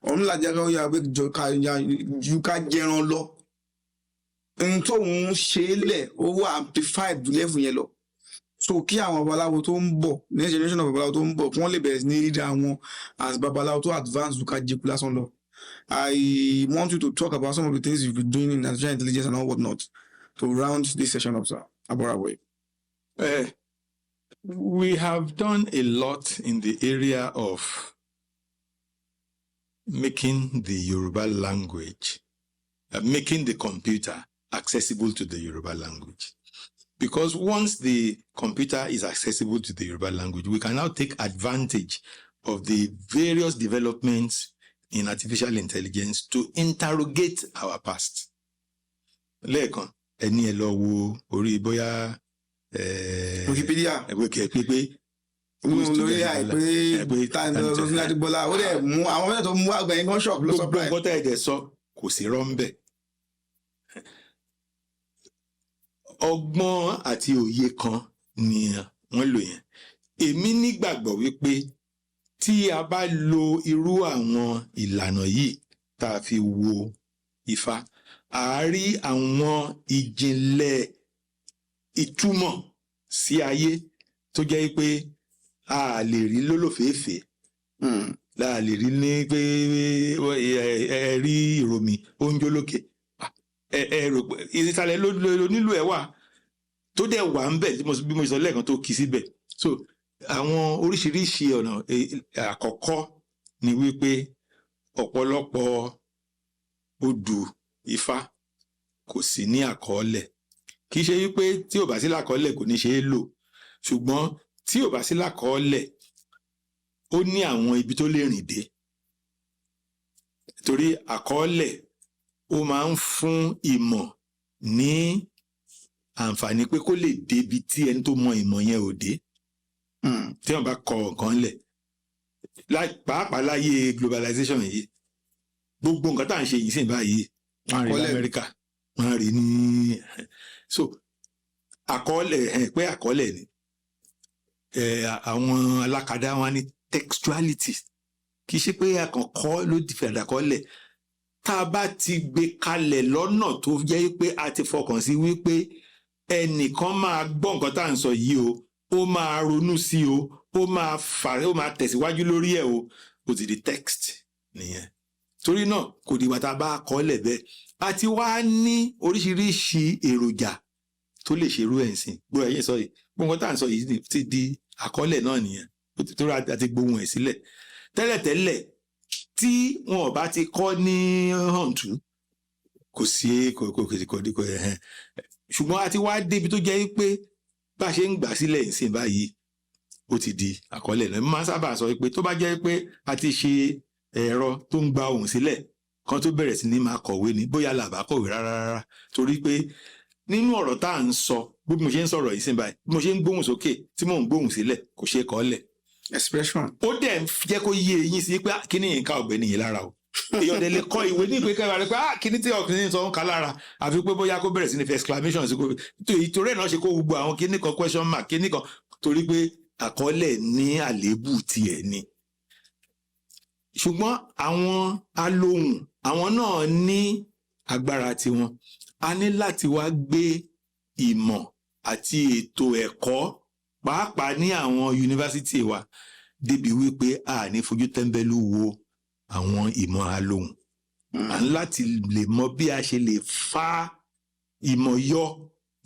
Ọ̀run ńlá jẹ́ ká yà pé ju ká jẹran lọ. Ohun tó ń ṣe é lẹ̀ ó wà amplified level yẹn lọ. So kí àwọn babaláwo tó ń bọ̀, next generation of babaláwo tó ń bọ̀, kí wọ́n lè bẹ̀rẹ̀ sí ní rí àwọn as babaláwo tó advance ju ká jẹku lásán lọ. I want you to talk about some of the things you've been doing in artificial intelligence and all whatnot to round this session up, sir. Aborawe. We have done a lot in the area of making the Yoruba language, making the computer accessible to the Yoruba language. Because once the computer is accessible to the Yoruba language, we can now take advantage of the various developments in artificial intelligence to interrogate our past. Lẹ́ẹ̀kan, ẹni ẹ lọ wo orí bóyá Wikipedia. Pé lórí àìpé Tunde ADEGBOLA ó dẹ̀ mú àwọn mẹ́ta tó mú àgbà yẹn gan shop ló sọ pé. Gbogbo nǹkan tẹ́ ẹ̀ dẹ̀ sọ kò sí rọ́ńbẹ̀. Ọgbọ́n àti òye kan ni wọ́n lò yẹn. Èmi nígbàgbọ́ wípé tí a bá lo irú àwọn ìlànà yìí tá a fi wo Ifá, a rí àwọn ìjìnlẹ̀ ìtumọ̀ sí ayé tó jẹ́ pé a lè rí lólòféèfé, la lè rí ní pé ẹ rí ìròmì oúnjẹ lókè, ẹ rò pé ìsàlẹ̀ ló nílò ẹ̀ wà tó dẹ̀ wà ń bẹ̀ bí mo sọ lẹ́ẹ̀kan tó kì í síbẹ̀. So àwọn oríṣiríṣi ọ̀nà àkọ́kọ́ ni wípé ọ̀pọ̀lọpọ̀ odù Ifá kò sí ní àkọọ́lẹ̀. Kì í ṣe wípé tí ò bá sí lákọọ́lẹ̀ kò ní ṣe é lò, ṣùgbọ́n tí ò bá sí lákọọ́lẹ̀ ó ní àwọn ibi tó lè rìn dé. Torí àkọọ́lẹ̀ ó máa ń fún ìmọ̀ ní àǹfààní pé kó lè débi tí ẹni tó mọ ìmọ̀ yẹn ò dé. Tí wọ́n bá kọ nǹkan lẹ̀ pàápàá láyé globalization yìí, gbogbo nǹkan tá à ń ṣe yìí sìn báyìí wọ́n á rí ní Amẹ́ríkà, wọ́n á rí ní so àkọọ́lẹ̀ pé àkọọ́lẹ̀ ni àwọn alákadá wọn ní textuality, kì í ṣe pé àkànkọ́ ló di fẹ̀dàkọ́lẹ̀. Tá a bá ti gbé kalẹ̀ lọ́nà tó jẹ́ pé a ti fọkàn sí wípé ẹnìkan máa gbọ́ nǹkan tá à ń sọ yìí o, ó máa ronú sí o, ó máa tẹ̀síwájú lórí ẹ̀ o, ó ti di text nìyẹn. Torí náà kò dìgbà tá a bá kọ́lẹ̀ bẹ́ẹ̀. A ti wá ní oríṣiríṣi èròjà tó lè ṣerú ẹ̀ sìn. Gbọ́ ẹ̀yìn sọ yìí, gbogbo nǹkan tá à ń sọ yìí ti di àkọọ́lẹ̀ náà nìyẹn. Torí a ti gbohùn ẹ̀ sílẹ̀. Tẹ́lẹ̀tẹ́lẹ̀ tí wọn ò bá ti kọ́ ní hàntú kò sí ṣùgbọ́n a ti wá débi tó jẹ́ pé bá a ṣe ń gbà sílẹ̀ ìsìn báyìí ó ti di àkọọ́lẹ̀ náà. Mo máa ń sábà sọ pé tó bá jẹ́ pé a ti ṣe ẹ̀rọ tó ń gba ohùn sílẹ̀ kan tó bẹ̀rẹ̀ sí ní máa kọ̀wé ni bóyá làbá kọ̀wé rárá torí pé nínú ọ̀rọ̀ tá à ń sọ bí mo ṣe ń sọ̀rọ̀ yìí sí báyìí bí mo ṣe ń gbóhùn sókè tí mò ń gbóhùn sílẹ̀ kò ṣe é kọ́lẹ̀. expression. ó dẹ̀ jẹ́ kó yé eyín sí pé kíní yìí ká ọ̀gbẹ́ni yìí lára o. èèyàn dẹ̀ lè kọ ìwé ní ìpè kẹwàá rẹ pé kíní tí ọkùnrin sọ ń ka lára àfi pé bóyá kó bẹ̀rẹ̀ sí ní fi exclamation sí kó ìtòrí ẹ̀ náà ṣe kó gbogbo àwọn kíní kan question mark kíní kan torí pé àkọọ́lẹ̀ ní àléébù tiẹ̀ ni. ṣùgbọ́n àwọn alohùn àwọn náà ní agbára tiwọn. A ní láti wá gbé ìmọ̀ àti ètò ẹ̀kọ́ pàápàá ní àwọn yunifásítì wa débi wípé a ní fojú tẹ́ńbẹ́lú wo àwọn ìmọ̀ alohùn. À ń láti lè mọ bí a ṣe lè fa ìmọ̀ yọ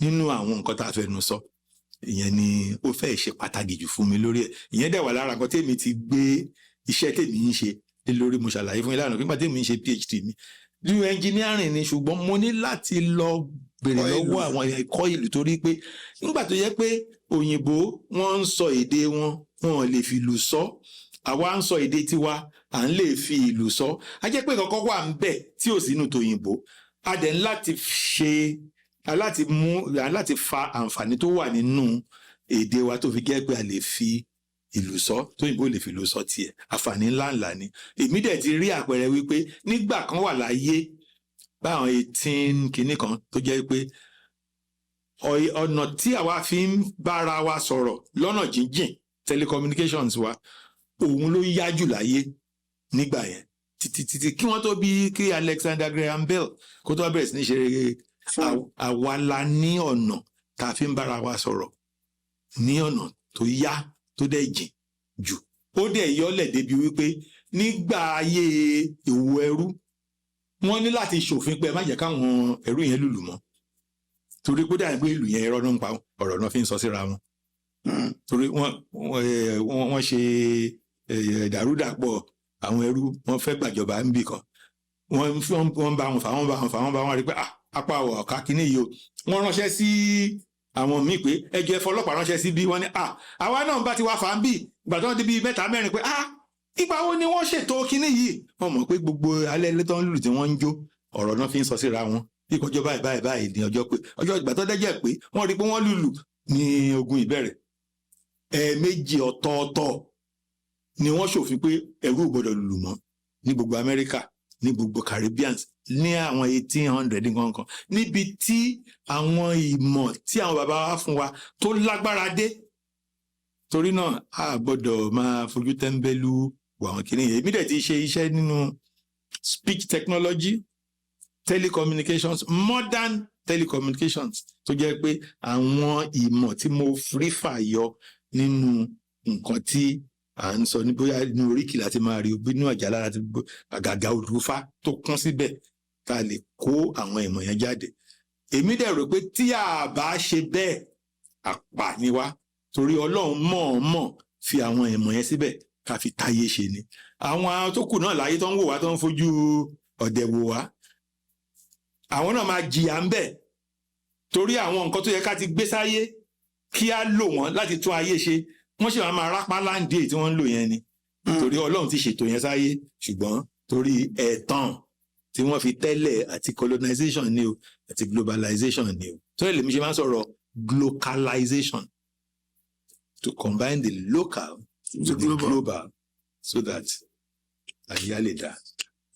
nínú àwọn nǹkan tá a fẹnu sọ. Ìyẹn ni ó fẹ́ ṣe pàtàkì jù fún mi lórí ẹ̀. Ìyẹn dẹ̀ wà lára nǹkan tèmi ti gbé iṣẹ́ tèmi ń ṣe lórí mo ṣàlàyé fún yín lánàá nígbà tèmi ń ṣe PhD mi. Nínú engineering ni ṣùgbọ́n mo ní láti lọ bèrè lọ́wọ́ àwọn ẹ̀kọ́ ìlú torí pé nígbà tó yẹ pé òyìnbó wọ́n ń sọ èdè wọn lè fi ìlú sọ àwa ń sọ èdè tiwa à ń lè fi ìlú sọ a jẹ́ pé kankan wà ń bẹ̀ tí ò sínú tòyìnbó a dẹ̀ ń láti fa àǹfààní tó wà nínú èdè wa tó fi jẹ́ pé a lè fi ìlú sọ tóyìnbó lè fi ìlú sọ tiẹ̀ àǹfààní ńláńlá ni èmi dẹ̀ ti rí àpẹẹrẹ wípé nígbà kan wà láyé báwọn 18 kìíní kan tó jẹ́ pé ọ̀nà tí àwa fi ń bára wa sọ̀rọ̀ lọ́nà jíjìn telecommunications wa òun ló yá jù láyé nígbà yẹn títí kí wọ́n tó bí kí Alexander Graham Bell kó tó bẹ̀rẹ̀ sí ní ṣe àwa la ní ọ̀nà tá a fi ń bára wa sọ̀rọ̀ ní ọ̀nà tó yá tó dẹ̀ jìn jù ó dẹ̀ yọlẹ̀ débi wípé nígbà ayé ìwò ẹrú wọ́n ní láti ṣòfin pé má jẹ́ káwọn ẹrú yẹn lùlù mọ́ torí pé dàbí ìlú yẹn irọ́ náà ń pa ọ̀rọ̀ náà fi ń sọ síra wọn torí wọ́n ṣe ìdàrúdàpọ̀ àwọn ẹrú wọ́n fẹ́ gbàjọba níbì kan wọ́n bá wọn wọn rí pé apá ọ̀ka kínní yìí o wọ́n ránṣẹ́ sí àwọn míì pé ẹjọ́ ẹ̀fọ́ ọlọ́pàá ránṣẹ́ sí bí wọ́n ní àwa náà bá ti wá fà ń bì ìgbà tó ń di bíi 3 4 pé ìgbà wo ni wọ́n ṣètò kínní yìí wọ́n mọ̀ pé gbogbo alẹ́ ilé tó ń lùlù tí wọ́n ń jó ọ̀rọ̀ náà fi ń sọ síra wọn bí kọjọ́ báyìí ní ọjọ́ pé ọjọ́ ìgbà tó dẹ́jẹ́ pé wọ́n rí pé wọ́n lùlù ní ogun ìbẹ̀rẹ̀ ẹ̀ẹ̀mejì ọ̀tọ̀ọ̀tọ̀ ni wọ́n ṣòfin pé ẹrú ò gbọ́dọ̀ lùlù mọ́ ní gbogbo Amẹ́ríkà ní gbogbo Caribbeans ní àwọn 1800 nǹkan níbi tí àwọn ìmọ̀ tí àwọn bàbá wa fún wa tó lágbára dé torí náà a gbọ́dọ̀ máa fojú tẹ́ńbẹ́lú àwọn kìnìún yẹn èmi dẹ̀ ti ṣe iṣẹ́ nínú speech technology telecommunications modern telecommunications tó jẹ́ pé àwọn ìmọ̀ tí mo rí fàyọ nínú nǹkan tí à ń sọ ní bóyá inú oríkì láti máa rí inú àjàlá láti àgàgà òdùfá tó kún síbẹ̀ ká lè kó àwọn ìmọ̀ yẹn jáde èmi dẹ̀ rò pé tí a bá ṣe bẹ́ẹ̀ àpà ni wá torí Ọlọ́run mọ̀ọ́mọ̀ fi àwọn ìmọ̀ yẹn síbẹ̀ ká fi táyé ṣe ni àwọn tó kù náà láyé tó ń wò wá tó ń fojú ọ̀dẹ̀ wò wá àwọn náà máa jìyà ń bẹ̀ torí àwọn nǹkan tó yẹ ká ti gbé sáyé kí á lò wọ́n láti tún ayé ṣe wọ́n sì máa rápá láǹdí tí wọ́n ń lò yẹn ni torí Ọlọ́run ti ṣètò yẹn sáyé ṣùgbọ́n torí ẹ̀tàn tí wọ́n fi tẹ́lẹ̀ àti colonization ni o àti globalization ni o tó lè mi ṣe máa ń sọ̀rọ̀ glocalization to combine the local to the global so that àyíká lè dá.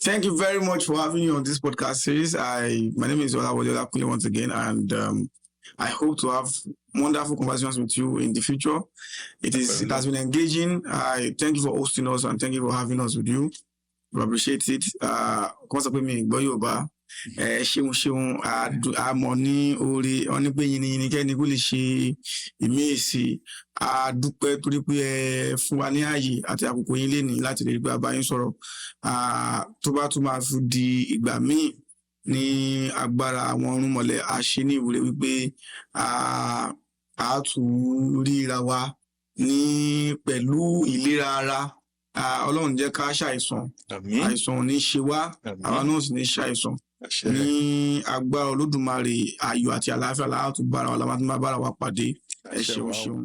Thank you very much for having me on this podcast series. My name is Olawale Olakunle once again, and I hope to have wonderful conversations with you in the future. It has been engaging. I thank you for hosting us and thank you for having us with you. We appreciate it. Ṣeun àmọ́ ní orí ọ̀ní pé yìnyín kẹ́ni kó lè ṣe ìmíìsì àdúpẹ́ torí pé ẹ fún wa ní ààyè àti àkókò yín lénìí láti lè gbé àbáyín sọ̀rọ̀ tó bá tún máa fi di ìgbà míì ní agbára àwọn ọ̀rúnmọ̀lẹ̀ àṣẹ ní ìwúre wípé a tún ríra wa ní pẹ̀lú ìlera ara Ọlọ́run jẹ́ ká ṣàìsàn àìsàn ò ní ṣe wá àwa náà sì ní ṣàìsàn ní agbára Olódùmarè ayọ̀ àti àlàáfíà láti bára wa pàdé ẹ ṣeun.